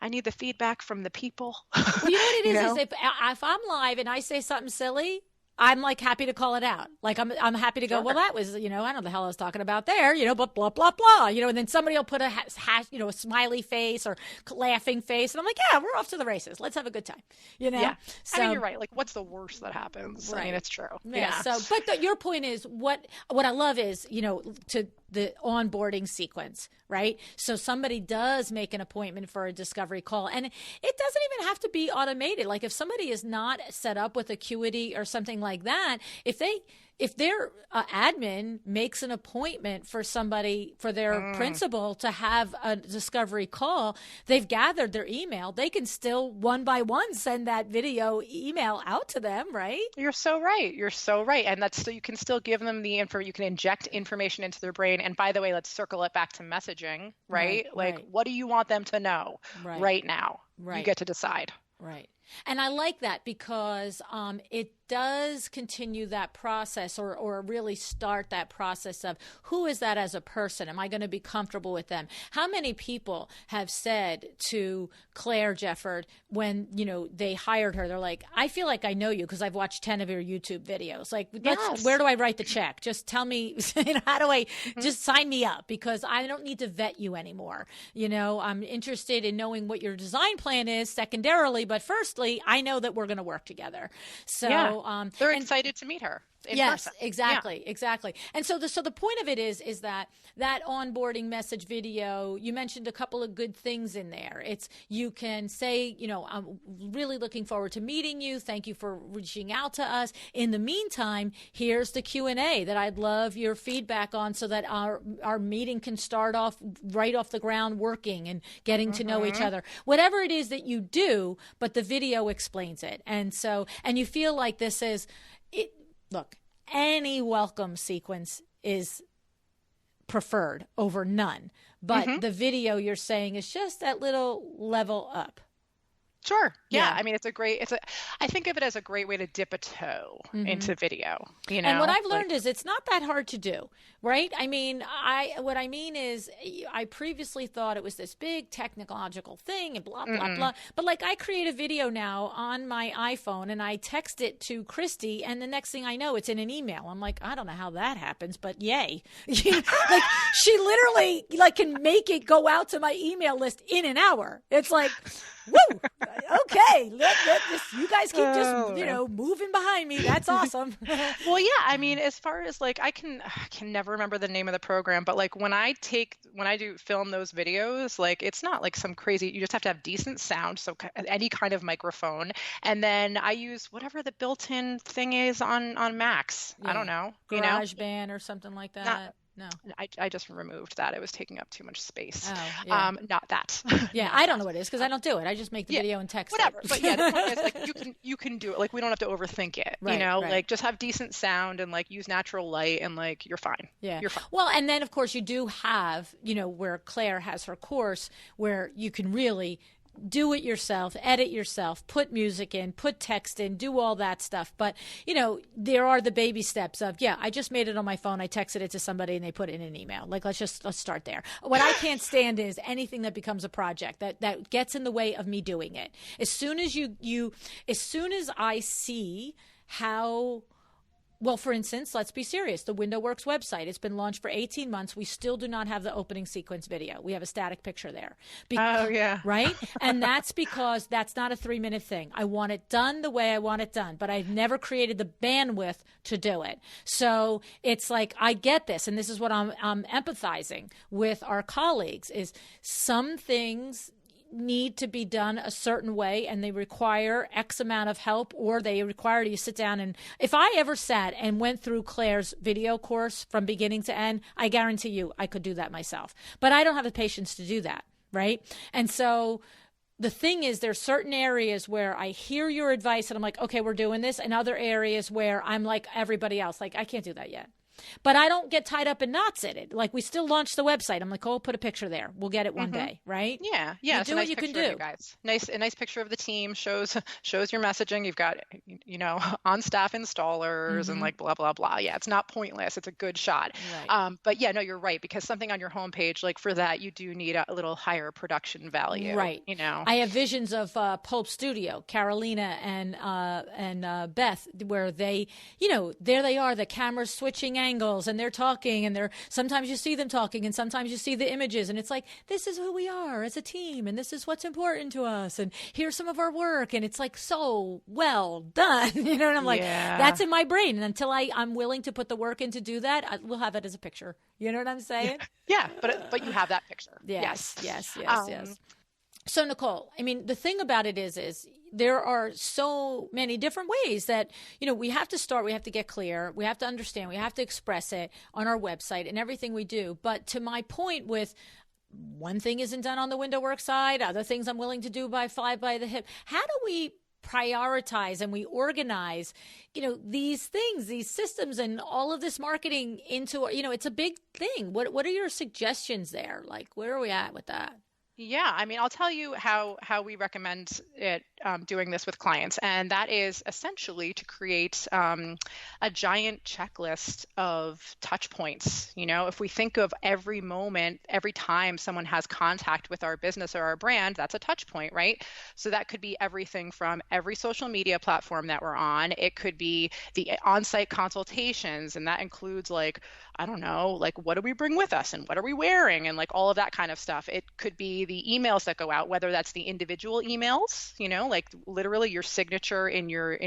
need the feedback from the people. Well, you know what it is, is if I'm live and I say something silly, I'm like happy to call it out. Like I'm happy to go, well, that was, you know, I don't know the hell I was talking about there, you know, but blah, blah, blah, you know, and then somebody will put a a smiley face or laughing face. And I'm like, yeah, we're off to the races. Let's have a good time. You know? Yeah. So, I mean, you're right. Like, what's the worst that happens? Right. I mean, it's true. Yeah. So, but your point is what I love is, you know, to the onboarding sequence, right? So somebody does make an appointment for a discovery call, and it doesn't even have to be automated. Like if somebody is not set up with Acuity or something like that, if their admin makes an appointment for somebody, for their principal to have a discovery call, they've gathered their email, they can still one by one send that video email out to them, right? You're so right. You're so right. And that's so you can still give them the info. You can inject information into their brain. And by the way, let's circle it back to messaging, right? What do you want them to know right now? Right. You get to decide. Right. And I like that because it does continue that process or really start that process of who is that as a person? Am I going to be comfortable with them? How many people have said to Claire Jefford when, you know, they hired her, they're like, I feel like I know you because I've watched 10 of your YouTube videos. Like, where do I write the check? Just tell me, how do I just sign me up, because I don't need to vet you anymore. You know, I'm interested in knowing what your design plan is secondarily, but firstly, I know that we're going to work together. So, they're excited to meet her in person. Exactly. And so the point of it is that onboarding message video, you mentioned a couple of good things in there. It's, you can say, you know, I'm really looking forward to meeting you. Thank you for reaching out to us. In the meantime, here's the Q&A that I'd love your feedback on so that our meeting can start off right off the ground working and getting to know each other. Whatever it is that you do, but the video explains it. And so, and you feel like this is it. Look, any welcome sequence is preferred over none, but the video you're saying is just that little level up. Sure. Yeah. I mean, I think of it as a great way to dip a toe into video, you know? And what I've learned is it's not that hard to do, right? I mean, what I mean is I previously thought it was this big technological thing and blah, blah, blah. But like I create a video now on my iPhone and I text it to Christy, and the next thing I know, it's in an email. I'm like, I don't know how that happens, but yay. Like she literally like can make it go out to my email list in an hour. It's like, woo, okay, you guys keep just, you know, moving behind me. That's awesome. Well, yeah, I mean, as far as like, I can never remember the name of the program, but like when I do film those videos, like it's not like some crazy, you just have to have decent sound. So any kind of microphone. And then I use whatever the built-in thing is on Macs. Yeah. I don't know. GarageBand or something like that. No, I just removed that. It was taking up too much space. Oh, yeah. Not that. Yeah, I don't know what it is because I don't do it. I just make the video and text whatever. it. But yeah, the point is like you can do it. Like we don't have to overthink it. Right, you know, like just have decent sound and like use natural light and like you're fine. Yeah, you're fine. Well, and then of course you do have, you know, where Claire has her course where you can really do it yourself, edit yourself, put music in, put text in, do all that stuff. But, you know, there are the baby steps of, I just made it on my phone. I texted it to somebody and they put it in an email. Like, let's start there. What I can't stand is anything that becomes a project that gets in the way of me doing it. As soon as as soon as I see how Well, for instance, let's be serious. The WindowWorks website, it's been launched for 18 months. We still do not have the opening sequence video. We have a static picture there. Oh, yeah. Right? And that's because that's not a 3-minute thing. I want it done the way I want it done, but I've never created the bandwidth to do it. So it's like, I get this, and this is what I'm empathizing with our colleagues, is some things need to be done a certain way and they require X amount of help, or they require you sit down. And if I ever sat and went through Claire's video course from beginning to end, I guarantee you I could do that myself. But I don't have the patience to do that, right? And so the thing is, there's certain areas where I hear your advice and I'm like, okay, we're doing this, and other areas where I'm like everybody else, like, I can't do that yet. But I don't get tied up in knots in it. Like, we still launched the website. I'm like, oh, put a picture there. We'll get it one day, right? Yeah. You do what you can do. Guys. A nice picture of the team shows your messaging. You've got, on staff installers and like blah, blah, blah. Yeah, it's not pointless. It's a good shot. Right. But yeah, no, you're right. Because something on your homepage, like for that, you do need a little higher production value. Right. I have visions of Pulp Studio, Carolina and Beth, where they, there they are, the camera's switching angles and they're talking, and sometimes you see them talking and sometimes you see the images, and it's like, this is who we are as a team and this is what's important to us, and here's some of our work, and it's like, so well done. And I'm like, that's in my brain, and until I'm willing to put the work in to do that, we'll have it as a picture. You know what I'm saying? Yeah, but you have that picture. Yes. So Nicole, I mean, the thing about it is there are so many different ways that, we have to start, we have to get clear, we have to understand, we have to express it on our website and everything we do. But to my point with, one thing isn't done on the WindowWorks side, other things I'm willing to do fly by the hip. How do we prioritize and we organize, these things, these systems, and all of this marketing into, it's a big thing. What are your suggestions there? Like, where are we at with that? Yeah, I mean, I'll tell you how we recommend it, doing this with clients, and that is essentially to create a giant checklist of touch points. If we think of every moment, every time someone has contact with our business or our brand, that's a touch point, right? So that could be everything from every social media platform that we're on. It could be the on-site consultations, and that includes like, I don't know, like, what do we bring with us and what are we wearing, and like all of that kind of stuff. It could be the emails that go out, whether that's the individual emails, like literally your signature in your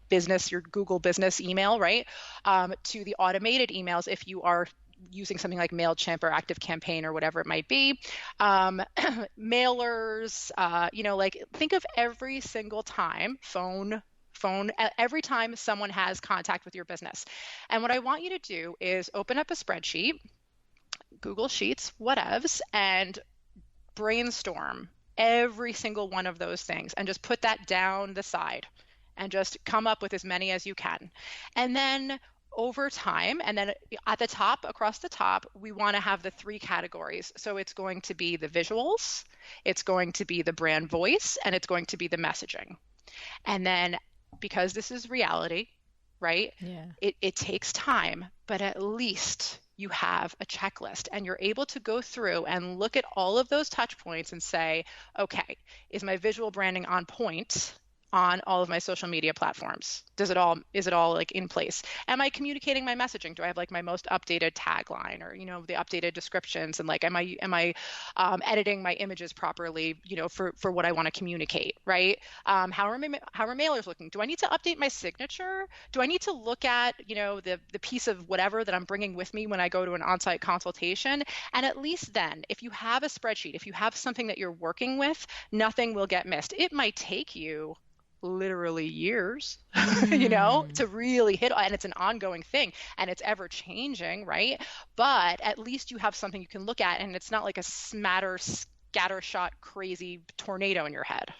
business, your Google business email, right? To the automated emails if you are using something like MailChimp or ActiveCampaign or whatever it might be. Mailers, like think of every single time, phone, every time someone has contact with your business. And what I want you to do is open up a spreadsheet, Google Sheets, whatevs, and brainstorm every single one of those things and just put that down the side and just come up with as many as you can. And then over time, and then at the top, across the top, we want to have the 3 categories. So it's going to be the visuals, it's going to be the brand voice, and it's going to be the messaging. And then, because this is reality, right? Yeah. It takes time, but at least you have a checklist and you're able to go through and look at all of those touch points and say, okay, is my visual branding on point on all of my social media platforms? Is it all like in place? Am I communicating my messaging? Do I have like my most updated tagline or, the updated descriptions? And like, am I editing my images properly, for what I want to communicate, right? How are mailers looking? Do I need to update my signature? Do I need to look at, the piece of whatever that I'm bringing with me when I go to an on-site consultation? And at least then, if you have a spreadsheet, if you have something that you're working with, nothing will get missed. It might take you literally years, to really hit, and it's an ongoing thing and it's ever changing, right? But at least you have something you can look at and it's not like a scattershot crazy tornado in your head.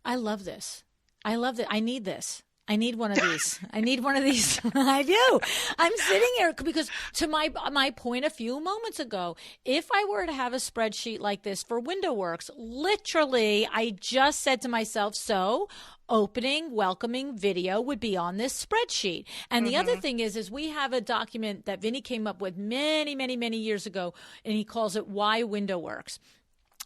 I love this. I love that. I need this. I need one of these. I need one of these. I do. I'm sitting here because to my point a few moments ago, if I were to have a spreadsheet like this for WindowWorks, literally, I just said to myself, so opening, welcoming video would be on this spreadsheet. And the other thing is we have a document that Vinny came up with many, many, many years ago, and he calls it Why WindowWorks.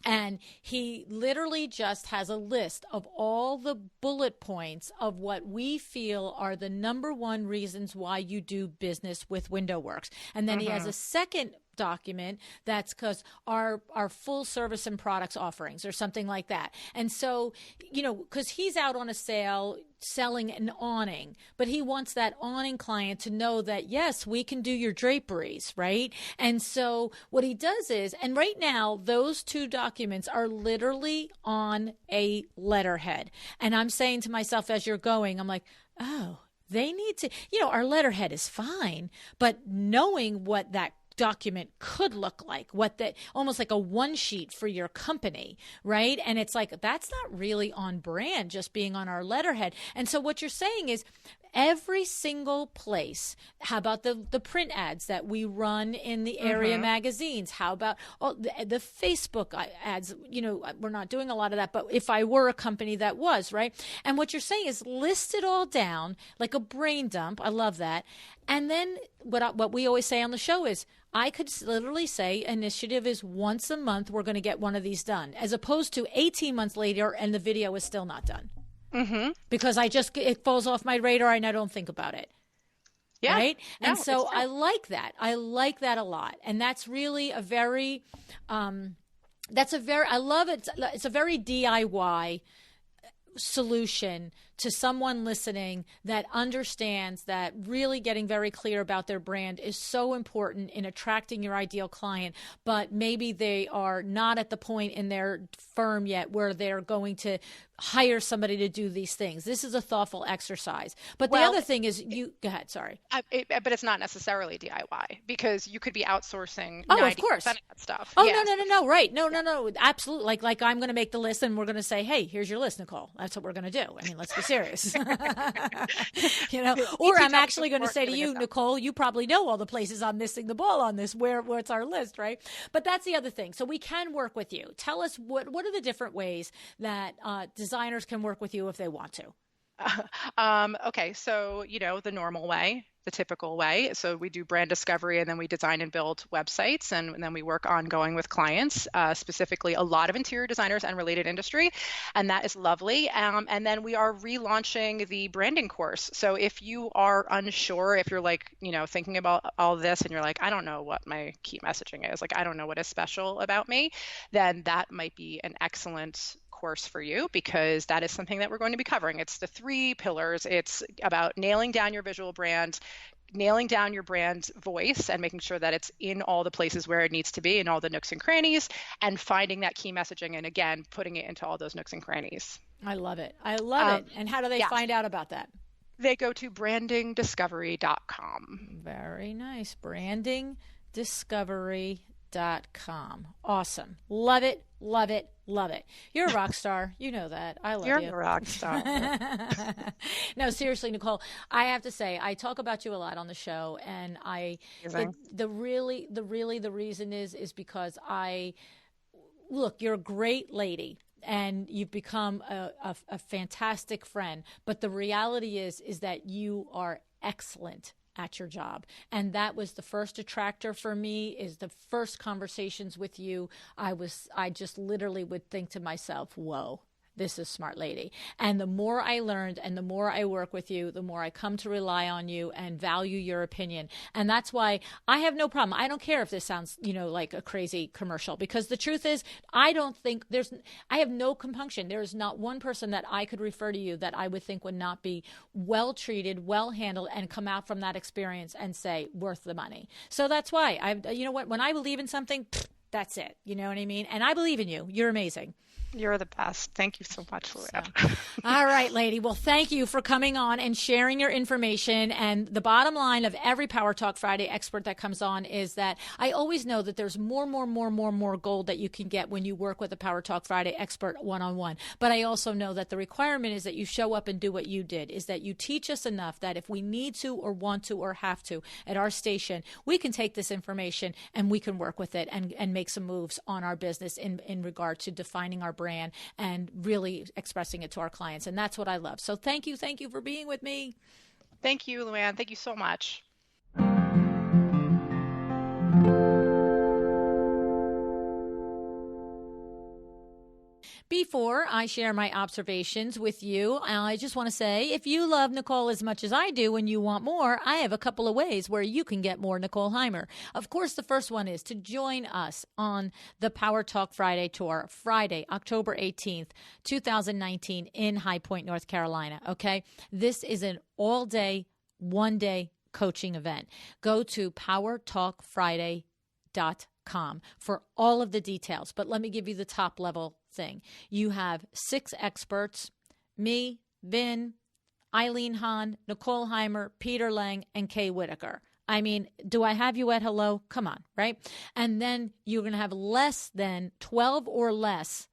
And he literally just has a list of all the bullet points of what we feel are the number one reasons why you do business with WindowWorks. And then he has a second document that's because our full service and products offerings or something like that. And so, because he's out on a sale selling an awning, but he wants that awning client to know that, yes, we can do your draperies, right? And so what he does is, and right now, those two documents are literally on a letterhead. And I'm saying to myself as you're going, I'm like, oh, they need to, our letterhead is fine, but knowing what that document could look like, almost like a one sheet for your company, right? And it's like, that's not really on brand, just being on our letterhead. And so what you're saying is every single place, how about the print ads that we run in the area magazines? How about the Facebook ads? We're not doing a lot of that, but if I were a company that was, right? And what you're saying is list it all down like a brain dump. I love that. And then what we always say on the show is, I could literally say initiative is once a month we're going to get one of these done, as opposed to 18 months later and the video is still not done. Because it falls off my radar and I don't think about it. Yeah. Right. No, and so I like that. I like that a lot. And that's really I love it. It's a very DIY solution to someone listening that understands that really getting very clear about their brand is so important in attracting your ideal client, but maybe they are not at the point in their firm yet where they're going to hire somebody to do these things. This is a thoughtful exercise. But the other thing is go ahead, sorry. But it's not necessarily DIY, because you could be outsourcing 90% of course. Of that stuff. Oh, yes. No. Right. No. Absolutely. Like I'm going to make the list and we're going to say, hey, here's your list, Nicole. That's what we're going to do. I mean, let's be serious. Or I'm actually going to say to you, Nicole, you probably know all the places I'm missing the ball on this, where it's our list, right? But that's the other thing. So we can work with you. Tell us what are the different ways that designers can work with you if they want to. Okay, so the normal way, the typical way. So we do brand discovery, and then we design and build websites, and then we work ongoing with clients, specifically a lot of interior designers and related industry, and that is lovely. And then we are relaunching the branding course. So if you are unsure, if you're thinking about all this and you're like, I don't know what my key messaging is, I don't know what is special about me, then that might be an excellent course for you, because that is something that we're going to be covering. It's the 3 pillars. It's about nailing down your visual brand, nailing down your brand voice and making sure that it's in all the places where it needs to be, in all the nooks and crannies, and finding that key messaging, and again, putting it into all those nooks and crannies. I love it. I love it. And how do they find out about that? They go to brandingdiscovery.com. Very nice. Brandingdiscovery.com. Awesome. Love it. Love it. Love it. You're a rock star. You know that. I love you. You're a rock star. No, seriously, Nicole, I have to say, I talk about you a lot on the show, and the reason is because look, you're a great lady, and you've become a fantastic friend. But the reality is that you are excellent at your job. And that was the first attractor for me, is the first conversations with you. I just literally would think to myself, whoa, this is a smart lady. And the more I learned and the more I work with you, the more I come to rely on you and value your opinion. And that's why I have no problem. I don't care if this sounds, like a crazy commercial, because the truth is, I have no compunction. There is not one person that I could refer to you that I would think would not be well treated, well handled, and come out from that experience and say, worth the money. So that's why when I believe in something, that's it. You know what I mean? And I believe in you. You're amazing. You're the best. Thank you so much, Luann. All right, lady. Well, thank you for coming on and sharing your information. And the bottom line of every Power Talk Friday expert that comes on is that I always know that there's more gold that you can get when you work with a Power Talk Friday expert one-on-one. But I also know that the requirement is that you show up and do what you did, is that you teach us enough that if we need to or want to or have to at our station, we can take this information and we can work with it and make some moves on our business in regard to defining our brand and really expressing it to our clients. And that's what I love. So thank you for being with me. Thank you, Luann. Thank you so much. Before I share my observations with you, I just want to say, if you love Nicole as much as I do and you want more, I have a couple of ways where you can get more Nicole Heymer. Of course, the first one is to join us on the Power Talk Friday Tour, Friday, October 18th, 2019 in High Point, North Carolina, okay? This is an all-day, one-day coaching event. Go to powertalkfriday.com for all of the details. But let me give you the top level thing. You have 6 experts, me, Vin, Eileen Hahn, Nicole Heymer, Peter Lang, and Kay Whitaker. I mean, do I have you at hello? Come on, right? And then you're going to have less than 12 or less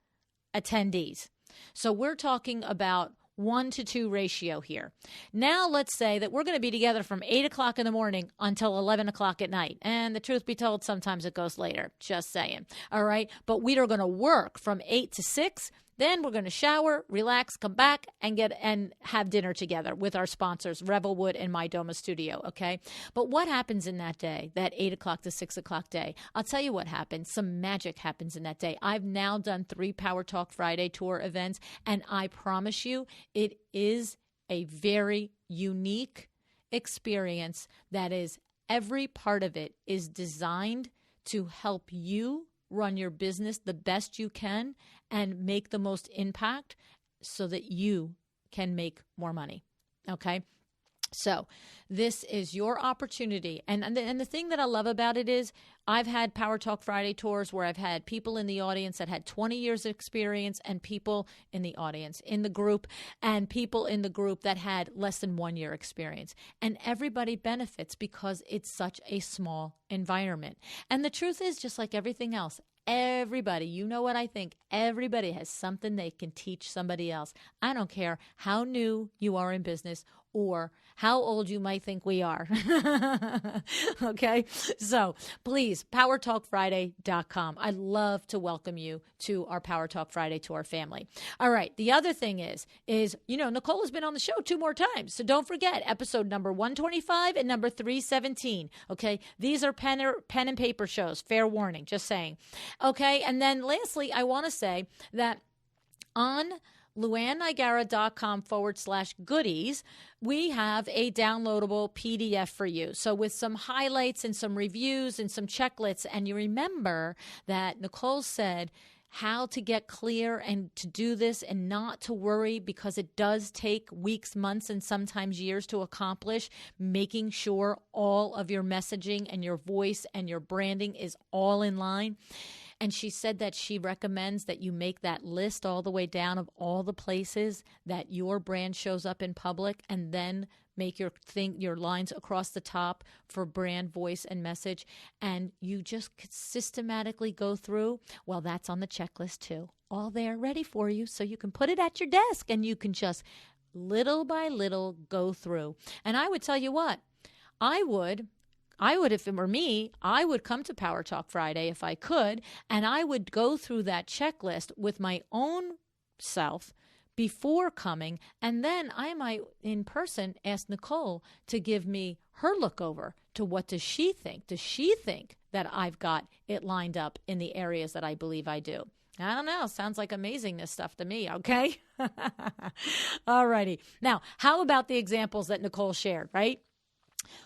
attendees. So we're talking about 1-to-2 ratio here. Now let's say that we're going to be together from 8 o'clock in the morning until 11 o'clock at night. And the truth be told, sometimes it goes later. Just saying. All right. But we are going to work from 8 to 6. Then we're going to shower, relax, come back, and have dinner together with our sponsors, Revelwood and My DOMA Studio, okay? But what happens in that day, that 8 o'clock to 6 o'clock day? I'll tell you what happens. Some magic happens in that day. I've now done 3 Power Talk Friday tour events, and I promise you it is a very unique experience that is, every part of it is designed to help you run your business the best you can and make the most impact so that you can make more money. Okay? So this is your opportunity. And the thing that I love about it is I've had Power Talk Friday tours where I've had people in the audience that had 20 years of experience and people in the audience, in the group, and people in the group that had less than 1 year experience. And everybody benefits because it's such a small environment. And the truth is, just like everything else, everybody, you know what I think, everybody has something they can teach somebody else. I don't care how new you are in business or how old you might think we are. Okay? So please, powertalkfriday.com. I'd love to welcome you to our Power Talk Friday tour family. All right. The other thing is, Nicole has been on the show 2 more times. So don't forget episode number 125 and number 317. Okay? These are pen and paper shows. Fair warning. Just saying. Okay. And then lastly, I want to say that on luannigara.com/goodies, we have a downloadable PDF for you. So with some highlights and some reviews and some checklists. And you remember that Nicole said how to get clear and to do this and not to worry, because it does take weeks, months, and sometimes years to accomplish, making sure all of your messaging and your voice and your branding is all in line. And she said that she recommends that you make that list all the way down of all the places that your brand shows up in public, and then make your lines across the top for brand, voice, and message. And you just systematically go through. Well, that's on the checklist too. All there ready for you, so you can put it at your desk and you can just little by little go through. And I would tell you what, I would, if it were me, I would come to Power Talk Friday if I could, and I would go through that checklist with my own self before coming, and then I might, in person, ask Nicole to give me her look over to what does she think? Does she think that I've got it lined up in the areas that I believe I do? I don't know. Sounds like amazingness stuff to me, okay? All righty. Now, how about the examples that Nicole shared, right?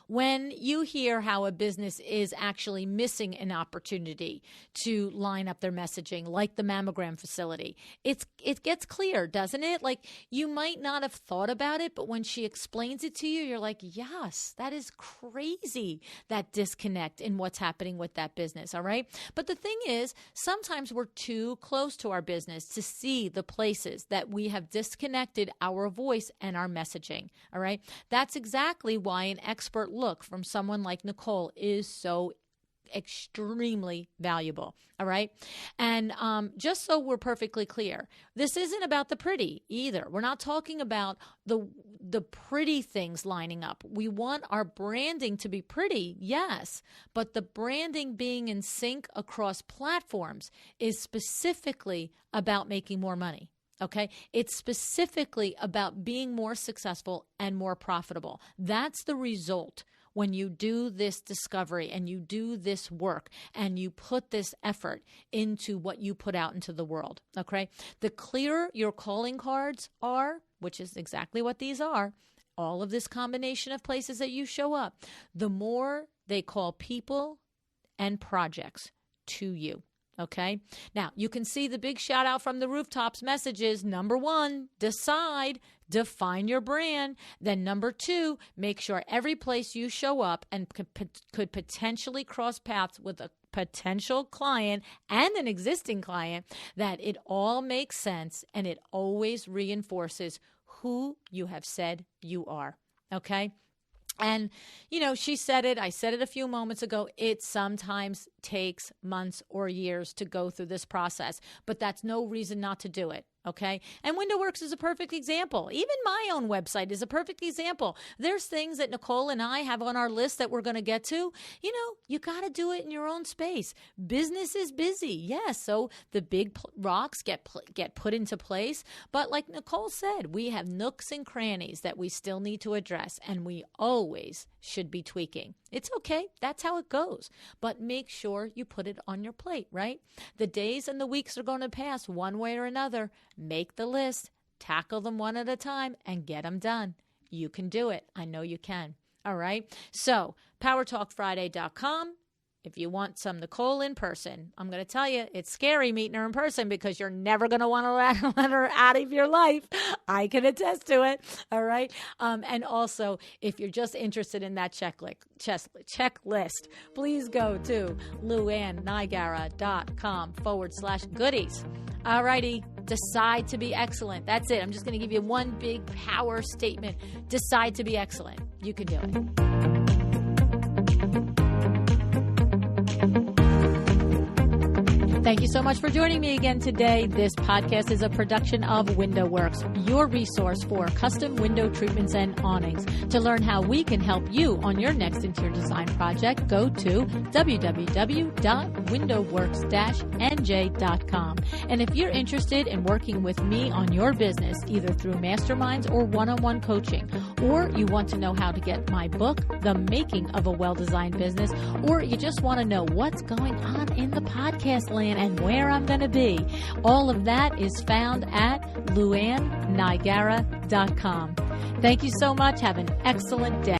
When you hear how a business is actually missing an opportunity to line up their messaging, like the mammogram facility, it gets clear, doesn't it? Like, you might not have thought about it, but when she explains it to you, you're like, yes, that is crazy, that disconnect in what's happening with that business, all right? But the thing is, sometimes we're too close to our business to see the places that we have disconnected our voice and our messaging, all right? That's exactly why an expert look from someone like Nicole is so extremely valuable. All right. And just so we're perfectly clear, this isn't about the pretty either. We're not talking about the pretty things lining up. We want our branding to be pretty, yes, but the branding being in sync across platforms is specifically about making more money. Okay. It's specifically about being more successful and more profitable. That's the result. when you do this discovery and you do this work and you put this effort into what you put out into the world, okay? The clearer your calling cards are, which is exactly what these are, all of this combination of places that you show up, the more they call people and projects to you. Okay. Now you can see the big shout out from the rooftops messages. Number 1, define your brand. Then number 2, make sure every place you show up and could potentially cross paths with a potential client and an existing client, that it all makes sense and it always reinforces who you have said you are. Okay. And, she said it, I said it a few moments ago, it sometimes takes months or years to go through this process, but that's no reason not to do it. Okay. And WindowWorks is a perfect example. Even my own website is a perfect example. There's things that Nicole and I have on our list that we're going to get to. You got to do it in your own space. Business is busy. Yes. So the big rocks get put into place. But like Nicole said, we have nooks and crannies that we still need to address, and we always should be tweaking. It's okay. That's how it goes. But make sure you put it on your plate, right? The days and the weeks are going to pass one way or another. Make the list, tackle them one at a time, and get them done. You can do it. I know you can. All right. So powertalkfriday.com. If you want some Nicole in person, I'm going to tell you, it's scary meeting her in person because you're never going to want to let her out of your life. I can attest to it. All right. And also, if you're just interested in that checklist, please go to luannniagara.com/goodies. All righty. Decide to be excellent. That's it. I'm just going to give you one big power statement. Decide to be excellent. You can do it. Thank you so much for joining me again today. This podcast is a production of WindowWorks, your resource for custom window treatments and awnings. To learn how we can help you on your next interior design project, go to www.windowworks-nj.com. And if you're interested in working with me on your business, either through masterminds or one-on-one coaching, or you want to know how to get my book, The Making of a Well-Designed Business, or you just want to know what's going on in the podcast land and where I'm going to be, all of that is found at luannniagara.com. Thank you so much. Have an excellent day.